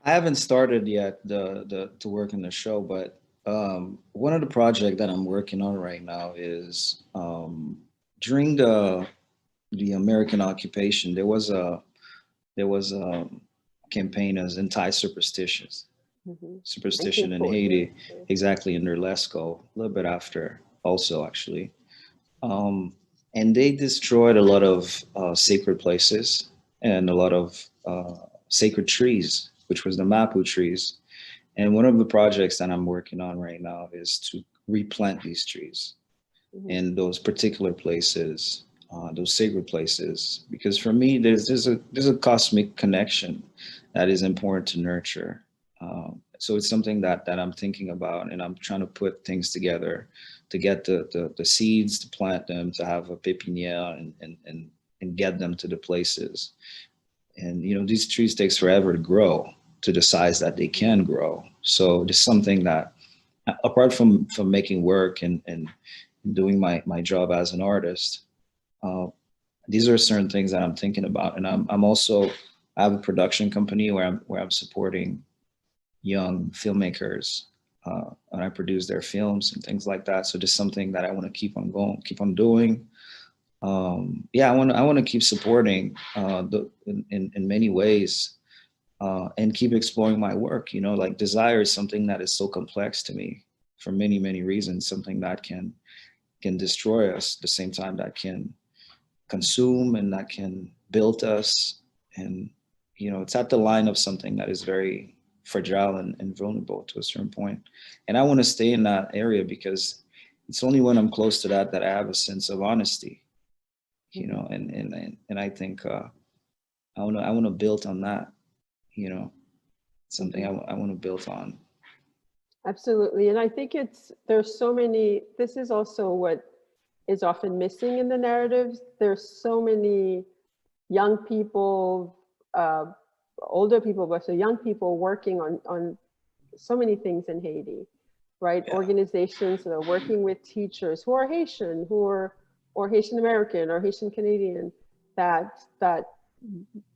I haven't started yet to work in the show, but one of the projects that I'm working on right now is during the American occupation, there was a campaign as anti-superstitious. Superstition in Haiti, exactly, in Neudstadt, a little bit after also actually. And they destroyed a lot of sacred places and a lot of sacred trees, which was the Mapou trees. And one of the projects that I'm working on right now is to replant these trees in those particular places, those sacred places, because for me, there's a cosmic connection that is important to nurture. So it's something that I'm thinking about, and I'm trying to put things together to get the seeds, to plant them, to have a pépinière and get them to the places. And, you know, these trees takes forever to grow to the size that they can grow. So it's something that, apart from making work and doing my job as an artist, these are certain things that I'm thinking about. And I'm also, I have a production company where I'm supporting young filmmakers, and I produce their films and things like that. So just something that I want to keep on doing. Yeah, I want to keep supporting in many ways, and keep exploring my work. You know, like desire is something that is so complex to me for many reasons. Something that can destroy us at the same time that can consume and that can build us. And you know, it's at the line of something that is very fragile and vulnerable to a certain point. And I want to stay in that area because it's only when I'm close to that I have a sense of honesty, you know, and I think I want to build on that, you know, something I want to build on. Absolutely. And I think there's so many, this is also what is often missing in the narratives. There's so many young people, older people, but so young people working on so many things in Haiti, right? Yeah. Organizations that are working with teachers who are Haitian, or Haitian-American or Haitian-Canadian, that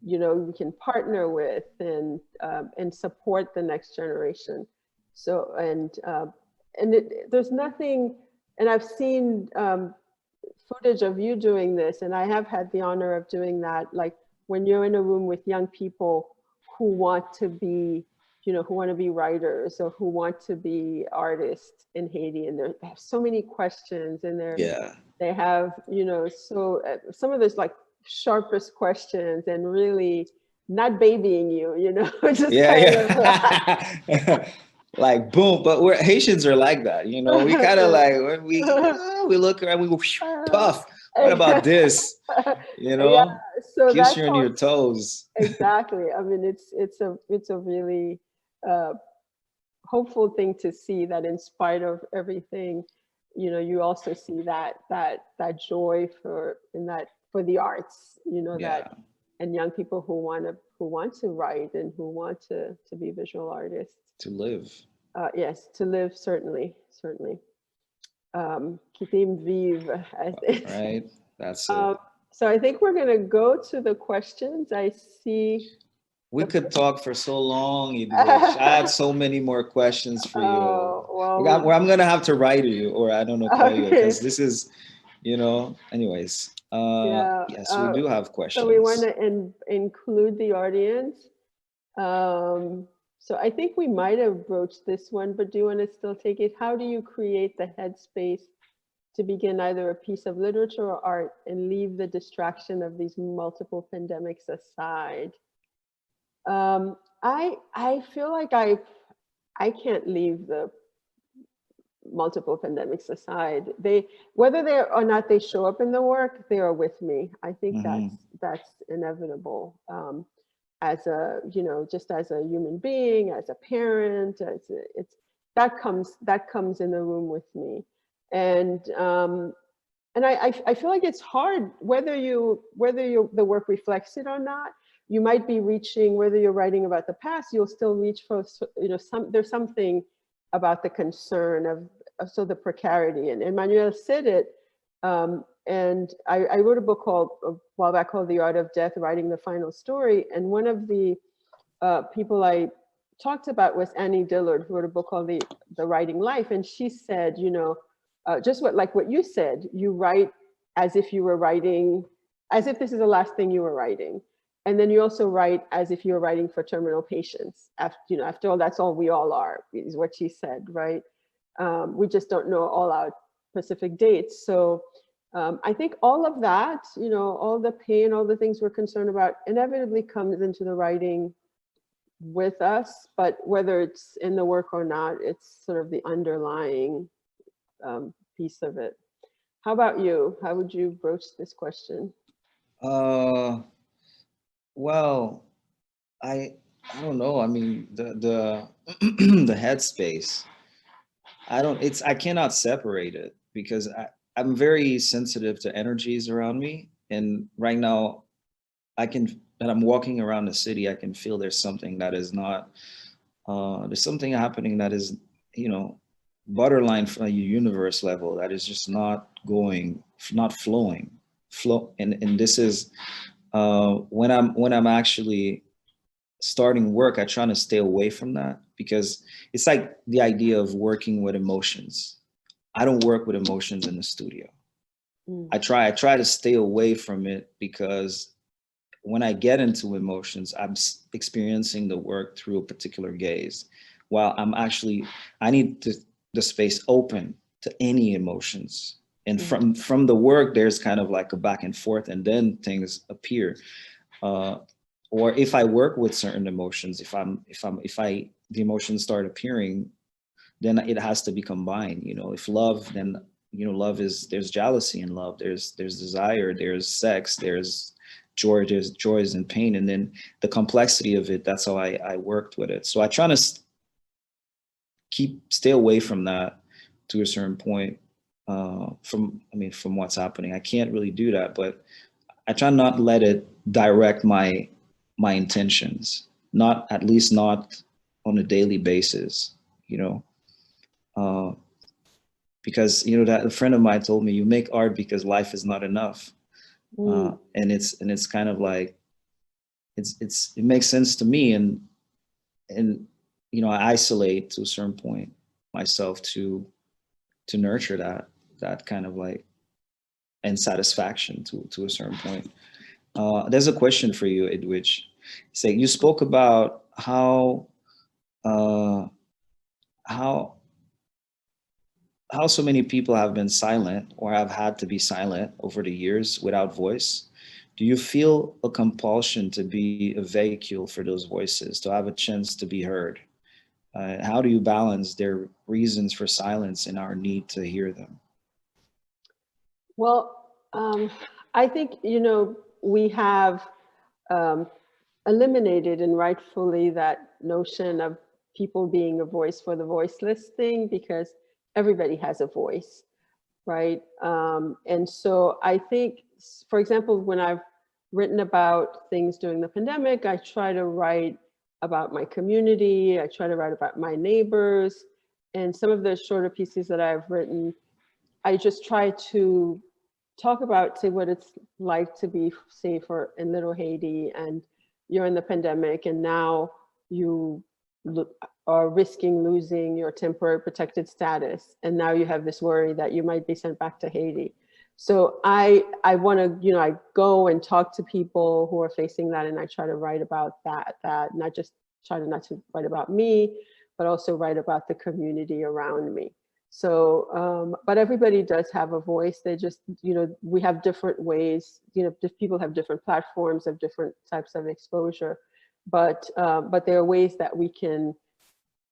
you know, you can partner with and support the next generation. So there's nothing, and I've seen footage of you doing this, and I have had the honor of doing that, like when you're in a room with young people who want to be, you know, who want to be writers or who want to be artists in Haiti, and they have so many questions, and they have, you know, so some of those like sharpest questions, and really not babying you, you know, just kind of like boom. But we're Haitians are like that, you know. We kind of like when we look around, we go puff. What about this? You know, yeah, so keeps you on your toes. Exactly. I mean, it's a really hopeful thing to see, that in spite of everything, you know, you also see that joy for the arts, you know, that, and young people who want to write and who want to be visual artists. To live. Yes, to live, certainly. Keep him vive. Right, that's it. So I think we're gonna go to the questions. I see. We could talk for so long, Edwidge. I had so many more questions for you. Well, I'm gonna have to write you, or I don't know, call you, because this is, you know. Anyways, yes, we do have questions. So we want to include the audience. So I think we might have broached this one, but do you want to still take it? How do you create the headspace to begin either a piece of literature or art and leave the distraction of these multiple pandemics aside? I feel like I can't leave the multiple pandemics aside. Whether they or not they show up in the work, they are with me. I think that's inevitable. As a, you know, just as a human being, as a parent, that comes in the room with me. And I feel like it's hard, whether the work reflects it or not. You might be reaching, whether you're writing about the past, you'll still reach for, you know, there's something about the concern of so the precarity, and Manuel said it. And I wrote a book a while back called The Art of Death, Writing the Final Story. And one of the people I talked about was Annie Dillard, who wrote a book called The Writing Life. And she said, you know, just what you said, you write as if you were writing, as if this is the last thing you were writing. And then you also write as if you're writing for terminal patients. After all, that's all we all are, is what she said, right? We just don't know all our specific dates. So I think all of that, you know, all the pain, all the things we're concerned about inevitably comes into the writing with us, but whether it's in the work or not, it's sort of the underlying piece of it. How about you? How would you broach this question? Well, I don't know. I mean, the the headspace. I cannot separate it because I'm very sensitive to energies around me. And right now that I'm walking around the city, I can feel there's something that is not, there's something happening that is, you know, borderline from a universe level that is just not flowing. And this is, when I'm actually starting work, I try to stay away from that because it's like the idea of working with emotions. I don't work with emotions in the studio. I try to stay away from it because when I get into emotions, I'm experiencing the work through a particular gaze. While I need the space open to any emotions. And from the work, there's kind of like a back and forth, and then things appear. Or if I work with certain emotions, if the emotions start appearing, then it has to be combined. You know, if love, then, you know, there's jealousy in love, there's desire, there's sex, there's joy, there's joys and pain, and then the complexity of it. That's how I worked with it. So I try to stay away from that to a certain point. From what's happening, I can't really do that, but I try not to let it direct my intentions, at least not on a daily basis, you know, because, you know, that a friend of mine told me, you make art because life is not enough. And it's kind of like, it makes sense to me. And, you know, I isolate to a certain point myself to nurture that kind of like, and satisfaction to a certain point. There's a question for you, Edwidge. Say, you spoke about how so many people have been silent or have had to be silent over the years without voice. Do you feel a compulsion to be a vehicle for those voices, to have a chance to be heard? How do you balance their reasons for silence and our need to hear them? Well, I think, you know, we have eliminated, and rightfully, that notion of people being a voice for the voiceless thing, because everybody has a voice, right? And so I think, for example, when I've written about things during the pandemic, I try to write about my community, I try to write about my neighbors, and some of the shorter pieces that I've written, I just try to talk about, say, what it's like to be, say, in Little Haiti, and you're in the pandemic, and now you are risking losing your temporary protected status, and now you have this worry that you might be sent back to Haiti. So I want to, you know, I go and talk to people who are facing that, and I try to write about that, not just try to not to write about me, but also write about the community around me. So, but everybody does have a voice. They just, you know, we have different ways, you know, people have different platforms of different types of exposure, but there are ways that we can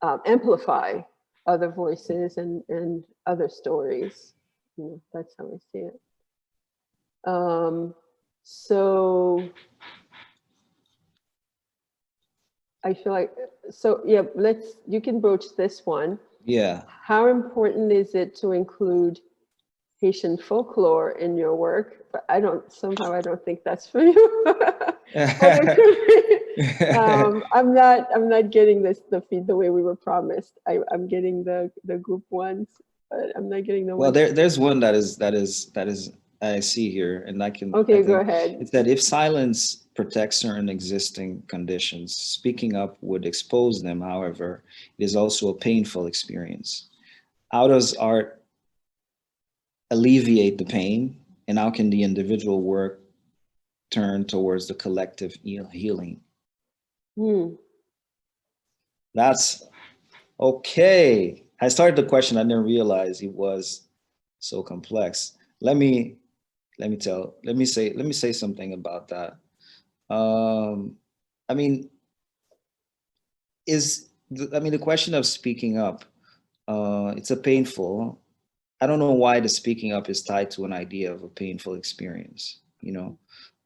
amplify other voices and other stories. You know, that's how I see it. So I feel like, so yeah, you can broach this one. Yeah. How important is it to include Haitian folklore in your work? But somehow I don't think that's for you. I'm not getting the feed the way we were promised. I'm getting the group ones, but I'm not getting the well, ones. there's one that is I see here, and I can. Okay, I go think ahead. it's that if silence protects certain existing conditions, speaking up would expose them. However, it is also a painful experience. How does art alleviate the pain, and how can the individual work turn towards the collective healing? That's okay. I started the question. I didn't realize it was so complex. Let me say something about that. I mean, the question of speaking up, it's a painful, I don't know why the speaking up is tied to an idea of a painful experience, you know?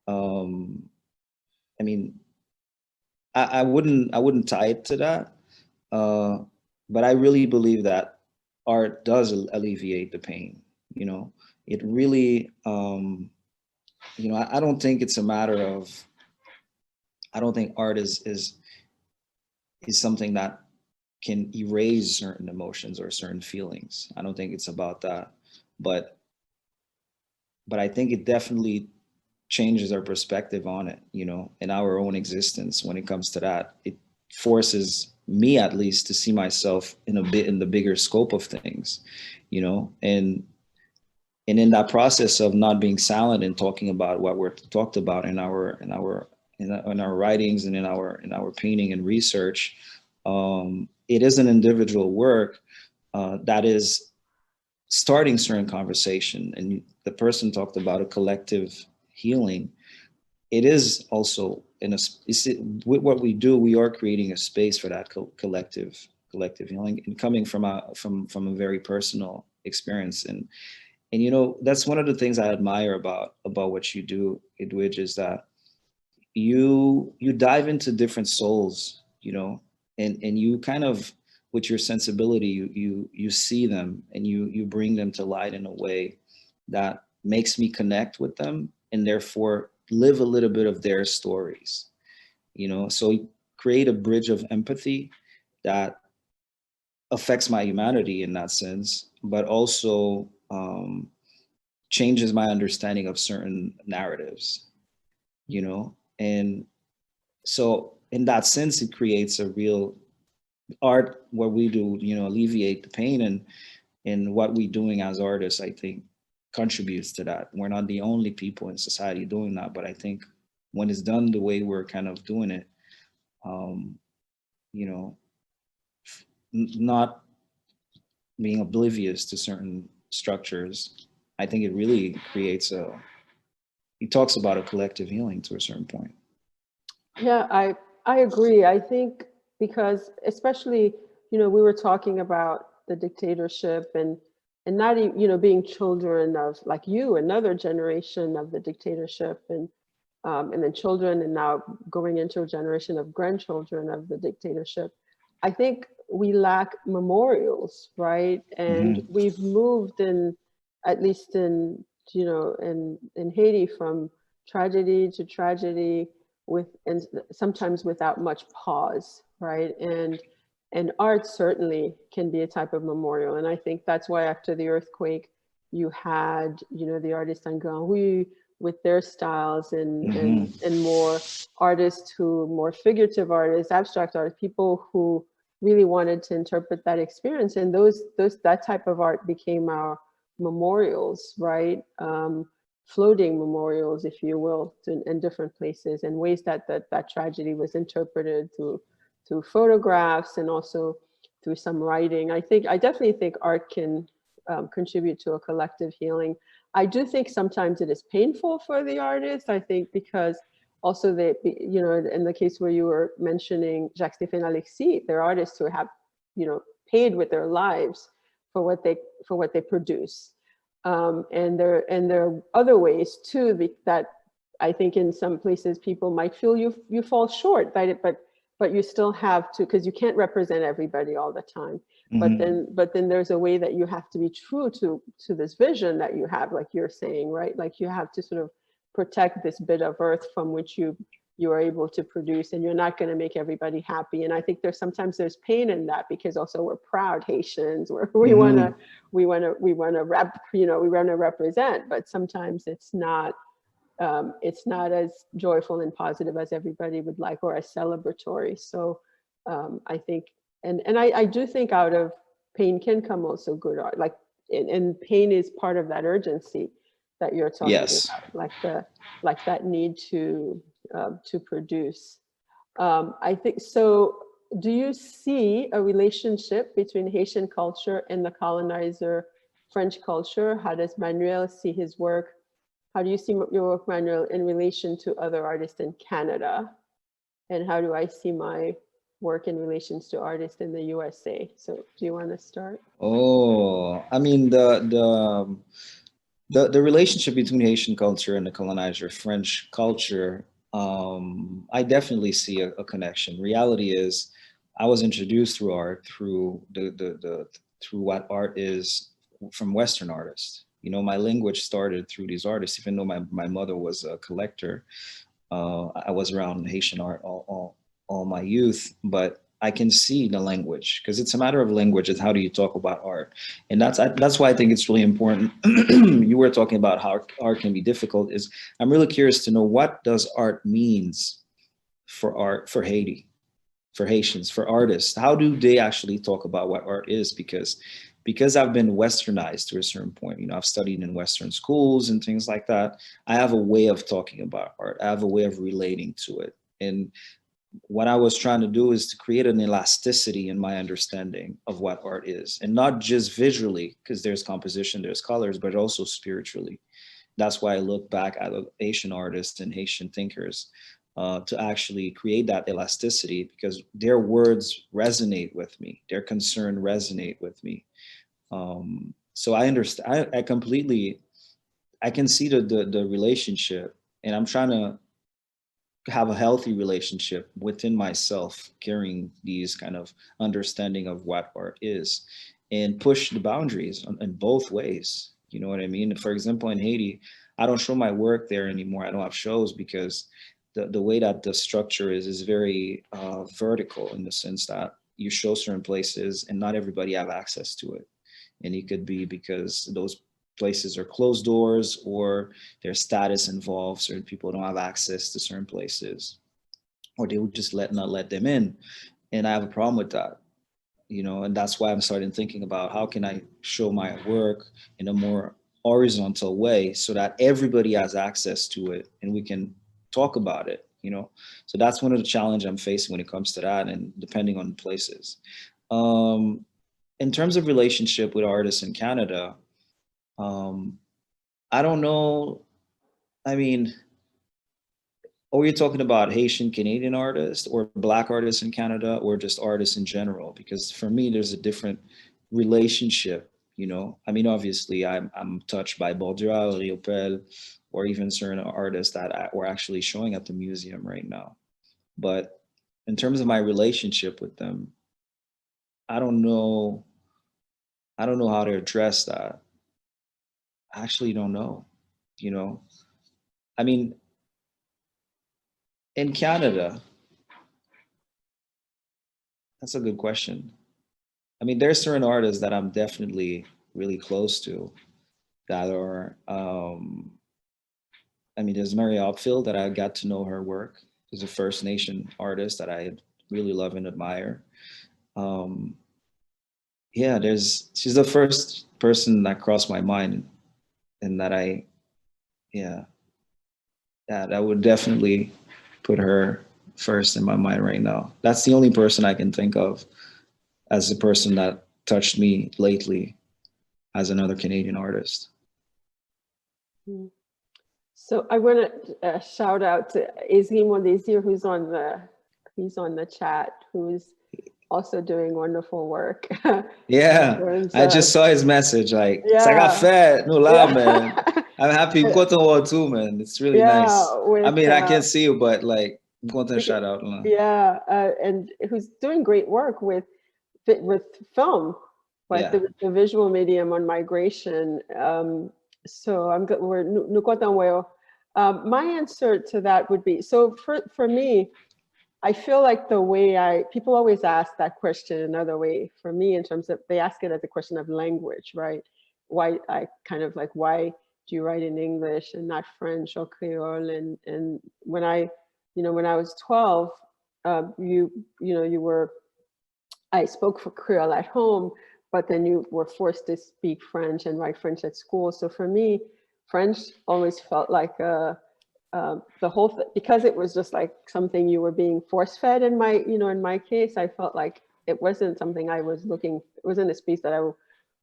I mean, I wouldn't tie it to that. But I really believe that art does alleviate the pain, you know? It really, you know, I don't think it's a matter of, I don't think art is something that can erase certain emotions or certain feelings. I don't think it's about that, but I think it definitely changes our perspective on it, you know, in our own existence. When it comes to that, it forces me, at least, to see myself in the bigger scope of things, you know, and in that process of not being silent and talking about what we're talked about in our writings and in our painting and research, it is an individual work that is starting certain conversation. And the person talked about a collective healing. It is also with what we do, we are creating a space for that collective healing, and coming from a very personal experience. And you know, that's one of the things I admire about what you do, Edwidge, is that you dive into different souls, you know, and you kind of, with your sensibility, you see them and you bring them to light in a way that makes me connect with them, and therefore live a little bit of their stories, you know. So create a bridge of empathy that affects my humanity in that sense, but also changes my understanding of certain narratives, you know. And so in that sense, it creates a real art, what we do, you know, alleviate the pain, and what we're doing as artists, I think, contributes to that. We're not the only people in society doing that, but I think when it's done the way we're kind of doing it, you know, not being oblivious to certain structures, I think it really creates he talks about a collective healing to a certain point. Yeah, I agree. I think because especially, you know, we were talking about the dictatorship and not, you know, being children of, like you, another generation of the dictatorship, and then children, and now going into a generation of grandchildren of the dictatorship. I think we lack memorials, right? And we've moved in, at least in, you know, in Haiti, from tragedy to tragedy, and sometimes without much pause, right? And art certainly can be a type of memorial. And I think that's why after the earthquake, you had, you know, the artists in Grand Rue with their styles, and more artists who, more figurative artists, abstract artists, people who really wanted to interpret that experience. And that type of art became our memorials, right? Floating memorials, if you will, in different places, and ways that tragedy was interpreted through photographs, and also through some writing. I definitely think art can contribute to a collective healing. I do think sometimes it is painful for the artist. I think because also they, you know, in the case where you were mentioning Jacques-Stéphane Alexis, they're artists who have, you know, paid with their lives for what they produce. And there are other ways too that I think in some places people might feel you fall short, but you still have to, because you can't represent everybody all the time. But then there's a way that you have to be true to this vision that you have, like you're saying, right? Like you have to sort of protect this bit of earth from which you you are able to produce, and you're not going to make everybody happy. And I think sometimes there's pain in that, because also we're proud Haitians, we want to represent, but sometimes it's not as joyful and positive as everybody would like, or as celebratory. So I think, and I do think out of pain can come also good art, like, and pain is part of that urgency that you're talking about, like that need to produce. I think so. Do you see a relationship between Haitian culture and the colonizer French culture? How does Manuel see his work? How do you see your work, Manuel, in relation to other artists in Canada? And how do I see my work in relation to artists in the USA? So do you want to start? Oh, I mean, the relationship between Haitian culture and the colonizer French culture, I definitely see a connection. Reality is, I was introduced through art, through through what art is from Western artists. You know, my language started through these artists, even though my mother was a collector. I was around Haitian art all my youth, but I can see the language, because it's a matter of language. It's how do you talk about art? And that's why I think it's really important. You were talking about how art can be difficult. I'm really curious to know, what does art means for Haiti, for Haitians, for artists? How do they actually talk about what art is? Because I've been westernized to a certain point. You know, I've studied in Western schools and things like that. I have a way of talking about art. I have a way of relating to it. And what I was trying to do is to create an elasticity in my understanding of what art is, and not just visually, because there's composition, there's colors, but also spiritually. That's why I look back at Haitian artists and Haitian thinkers to actually create that elasticity, because their words resonate with me, their concern resonate with me. So I understand, I completely, I can see the relationship, and I'm trying to have a healthy relationship within myself, carrying these kind of understanding of what art is, and push the boundaries in both ways. You know what I mean? For example, in Haiti, I don't show my work there anymore. I don't have shows, because the way that the structure is very vertical, in the sense that you show certain places and not everybody have access to it. And it could be because those places are closed doors, or their status involved, certain people don't have access to certain places, or they would just not let them in. And I have a problem with that, you know, and that's why I'm starting thinking about, how can I show my work in a more horizontal way, so that everybody has access to it and we can talk about it, you know. So that's one of the challenges I'm facing when it comes to that, and depending on the places. In terms of relationship with artists in Canada, I don't know. I mean, are you talking about Haitian Canadian artists, or Black artists in Canada, or just artists in general? Because for me, there's a different relationship, you know. I mean, obviously, I'm touched by Bordura, Riopel, or even certain artists that were actually showing at the museum right now. But in terms of my relationship with them, I don't know how to address that. I actually don't know, you know. I mean, in Canada, that's a good question. I mean, there's certain artists that I'm definitely really close to, that are, I mean, there's Mary Opfield, that I got to know her work. She's a First Nation artist that I really love and admire. Yeah, she's the first person that crossed my mind, and that that would definitely put her first in my mind right now. That's the only person I can think of as the person that touched me lately as another Canadian artist. So I want to shout out to Ezri Mondesir, who's on the chat, who's also doing wonderful work. Yeah, I just saw his message, like, yeah. No love, man. I'm happy. Too, man. It's really nice. I mean, I can't see you, but like, I'm going to shout out. Yeah, and who's doing great work with film, like the visual medium on migration. So nous comptons My answer to that would be, so for me, I feel like the way people always ask that question another way for me in terms of, they ask it as a question of language, right? Why I kind of like, why do you write in English and not French or Creole? And when I was 12, I spoke for Creole at home, but then you were forced to speak French and write French at school. So for me, French always felt like the whole thing, because it was just like something you were being force fed. In my case, I felt like it wasn't something I was it wasn't a space that I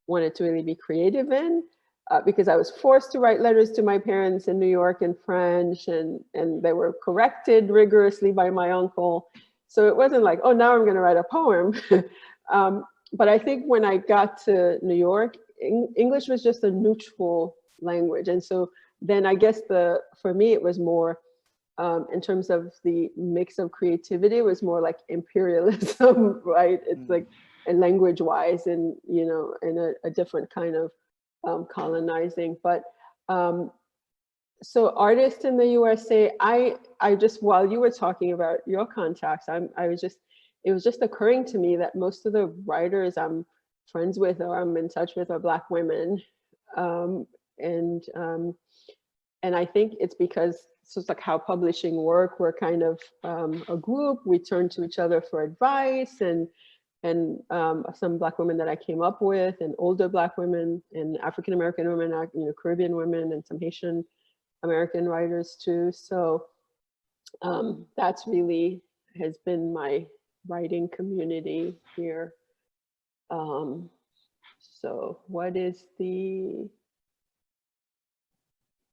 wanted to really be creative in, because I was forced to write letters to my parents in New York in French, and they were corrected rigorously by my uncle. So it wasn't like, oh, now I'm going to write a poem. But I think when I got to New York, English was just a neutral language. And so then I guess for me, it was more, in terms of the mix of creativity, it was more like imperialism, right? It's like, and language wise, and, in a different kind of colonizing. But so artists in the USA, I just, while you were talking about your contacts, it was just occurring to me that most of the writers I'm friends with or I'm in touch with are Black women. And I think it's because it's like how publishing work, we're kind of a group, we turn to each other for advice, and some Black women that I came up with, and older Black women, and African-American women, Caribbean women, and some Haitian-American writers too. So that's really has been my writing community here. So what is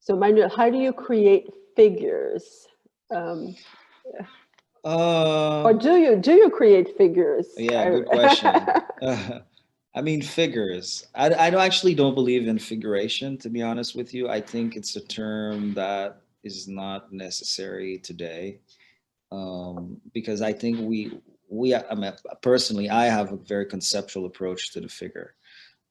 so Manuel, how do you create figures? Or do you create figures? Yeah, good question. I mean, figures. I actually don't believe in figuration, to be honest with you. I think it's a term that is not necessary today, because I think I mean, personally, I have a very conceptual approach to the figure.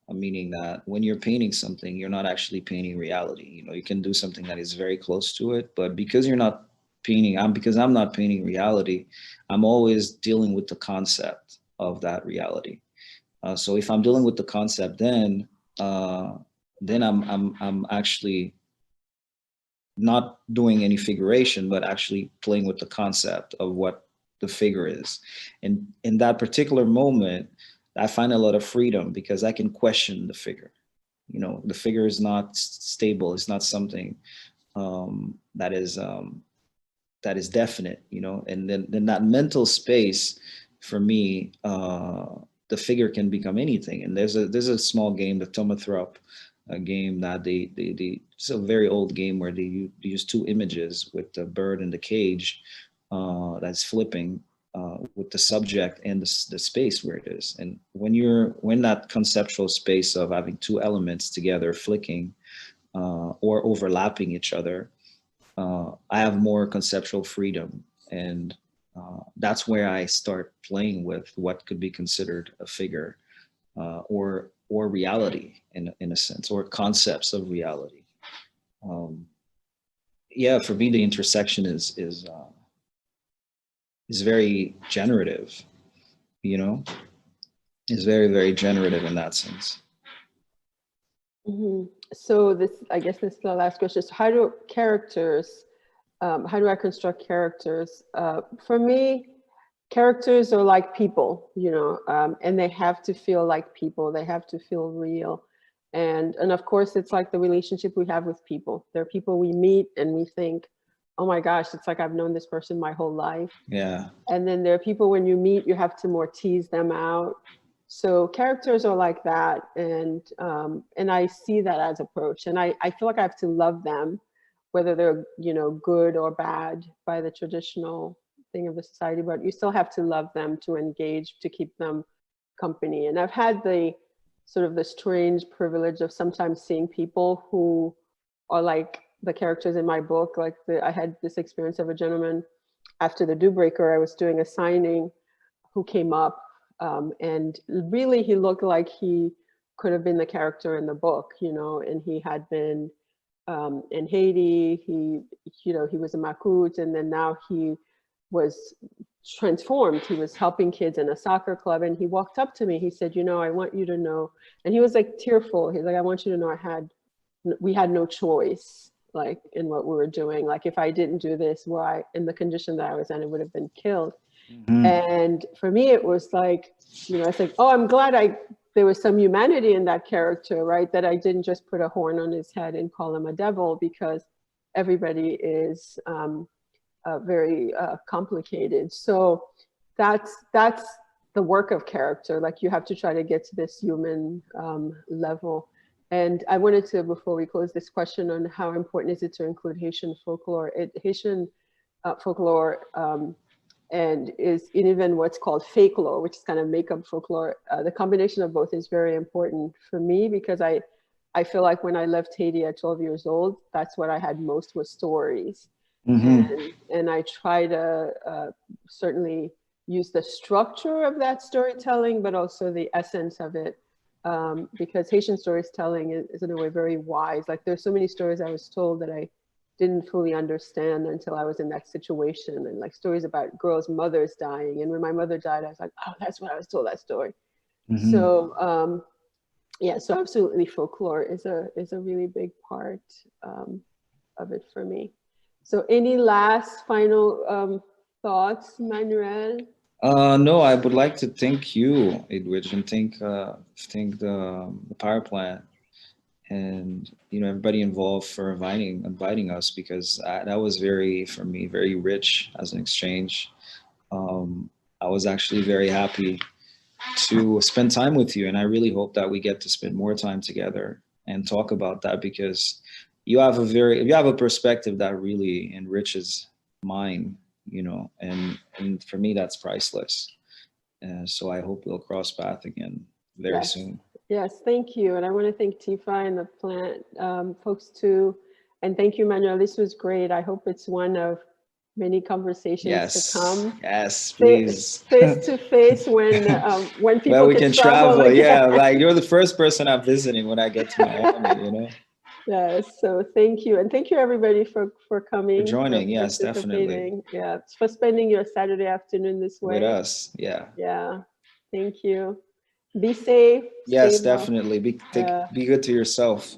Meaning that when you're painting something, you're not actually painting reality. You can do something that is very close to it, but because you're not because I'm not painting reality, I'm always dealing with the concept of that reality. So if I'm dealing with the concept, then I'm actually not doing any figuration, but actually playing with the concept of what the figure is. And in that particular moment, I find a lot of freedom because I can question the figure. The figure is not stable. It's not something that is definite. And then that mental space for me, the figure can become anything. And there's a small game, the Tomathrop game, that it's a very old game where they use two images with the bird in the cage that's flipping. With the subject and the space where it is. And when that conceptual space of having two elements together flicking or overlapping each other, I have more conceptual freedom. And that's where I start playing with what could be considered a figure or reality in a sense, or concepts of reality. Yeah, for me, the intersection is very generative, is very, very generative in that sense. Mm-hmm. So I guess this is the last question. So how do I construct characters? For me, characters are like people, and they have to feel like people. They have to feel real. And of course, it's like the relationship we have with people. There are people we meet and we think, oh my gosh, it's like I've known this person my whole life. Yeah. And then there are people when you meet, you have to more tease them out. So characters are like that. And I see that as approach. And I feel like I have to love them, whether they're, good or bad by the traditional thing of the society, but you still have to love them to engage, to keep them company. And I've had the strange privilege of sometimes seeing people who are like the characters in my book. Like I had this experience of a gentleman after the Dewbreaker, I was doing a signing, who came up and really he looked like he could have been the character in the book, and he had been in Haiti. He, you know, he was a macoute, and then now he was transformed. He was helping kids in a soccer club, and he walked up to me. He said, you know, I want you to know, and he was like tearful. He's like, I want you to know we had no choice, like in what we were doing. Like if I didn't do this, why in the condition that I was in, it would have been killed. Mm-hmm. And for me, it was like, you know, it's like, oh, I'm glad there was some humanity in that character, right? That I didn't just put a horn on his head and call him a devil, because everybody is very complicated. So that's the work of character. Like you have to try to get to this human level. And I wanted to, before we close this question on how important is it to include Haitian folklore, Haitian folklore and is even what's called folklore, which is kind of make-up folklore. The combination of both is very important for me, because I feel like when I left Haiti at 12 years old, that's what I had most was stories. Mm-hmm. And I try to certainly use the structure of that storytelling, but also the essence of it. Because Haitian storytelling is in a way very wise. Like there's so many stories I was told that I didn't fully understand until I was in that situation, and like stories about girls' mothers dying. And when my mother died, I was like, oh, that's what I was told that story. Mm-hmm. So yeah, so absolutely folklore is a really big part of it for me. So any last final thoughts, Manuel? No, I would like to thank you, Edwidge, and thank the power plant and, you know, everybody involved for inviting us, because that was for me, very rich as an exchange. I was actually very happy to spend time with you, and I really hope that we get to spend more time together and talk about that, because you have a perspective that really enriches mine, you know, and for me that's priceless. So I hope we'll cross paths again very soon. Yes, thank you. And I want to thank Tifa and the plant folks too. And thank you, Manuel. This was great. I hope it's one of many conversations to come. Yes, please. Face to face when people we can travel. again. Yeah, like you're the first person I'm visiting when I get to Miami, you know. Yes, so thank you. And thank you everybody for coming. For joining, yes, definitely. Yeah, for spending your Saturday afternoon this way. With us, yeah. Yeah, thank you. Be safe. Yes, definitely. Be good to yourself.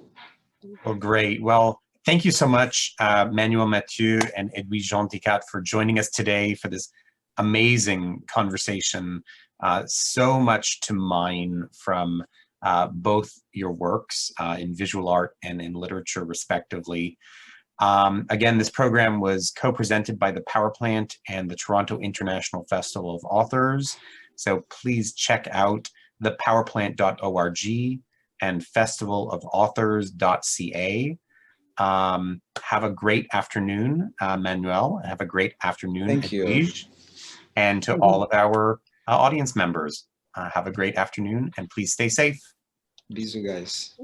Well, great. Well, thank you so much, Manuel Mathieu and Edwidge Danticat, for joining us today for this amazing conversation. So much to mine from both your works in visual art and in literature, respectively. Again, this program was co-presented by the Power Plant and the Toronto International Festival of Authors. So please check out thepowerplant.org and festivalofauthors.ca. Have a great afternoon, Manuel. Have a great afternoon. Thank you. Edwidge. And to all of our audience members, have a great afternoon, and please stay safe. Bisous, guys.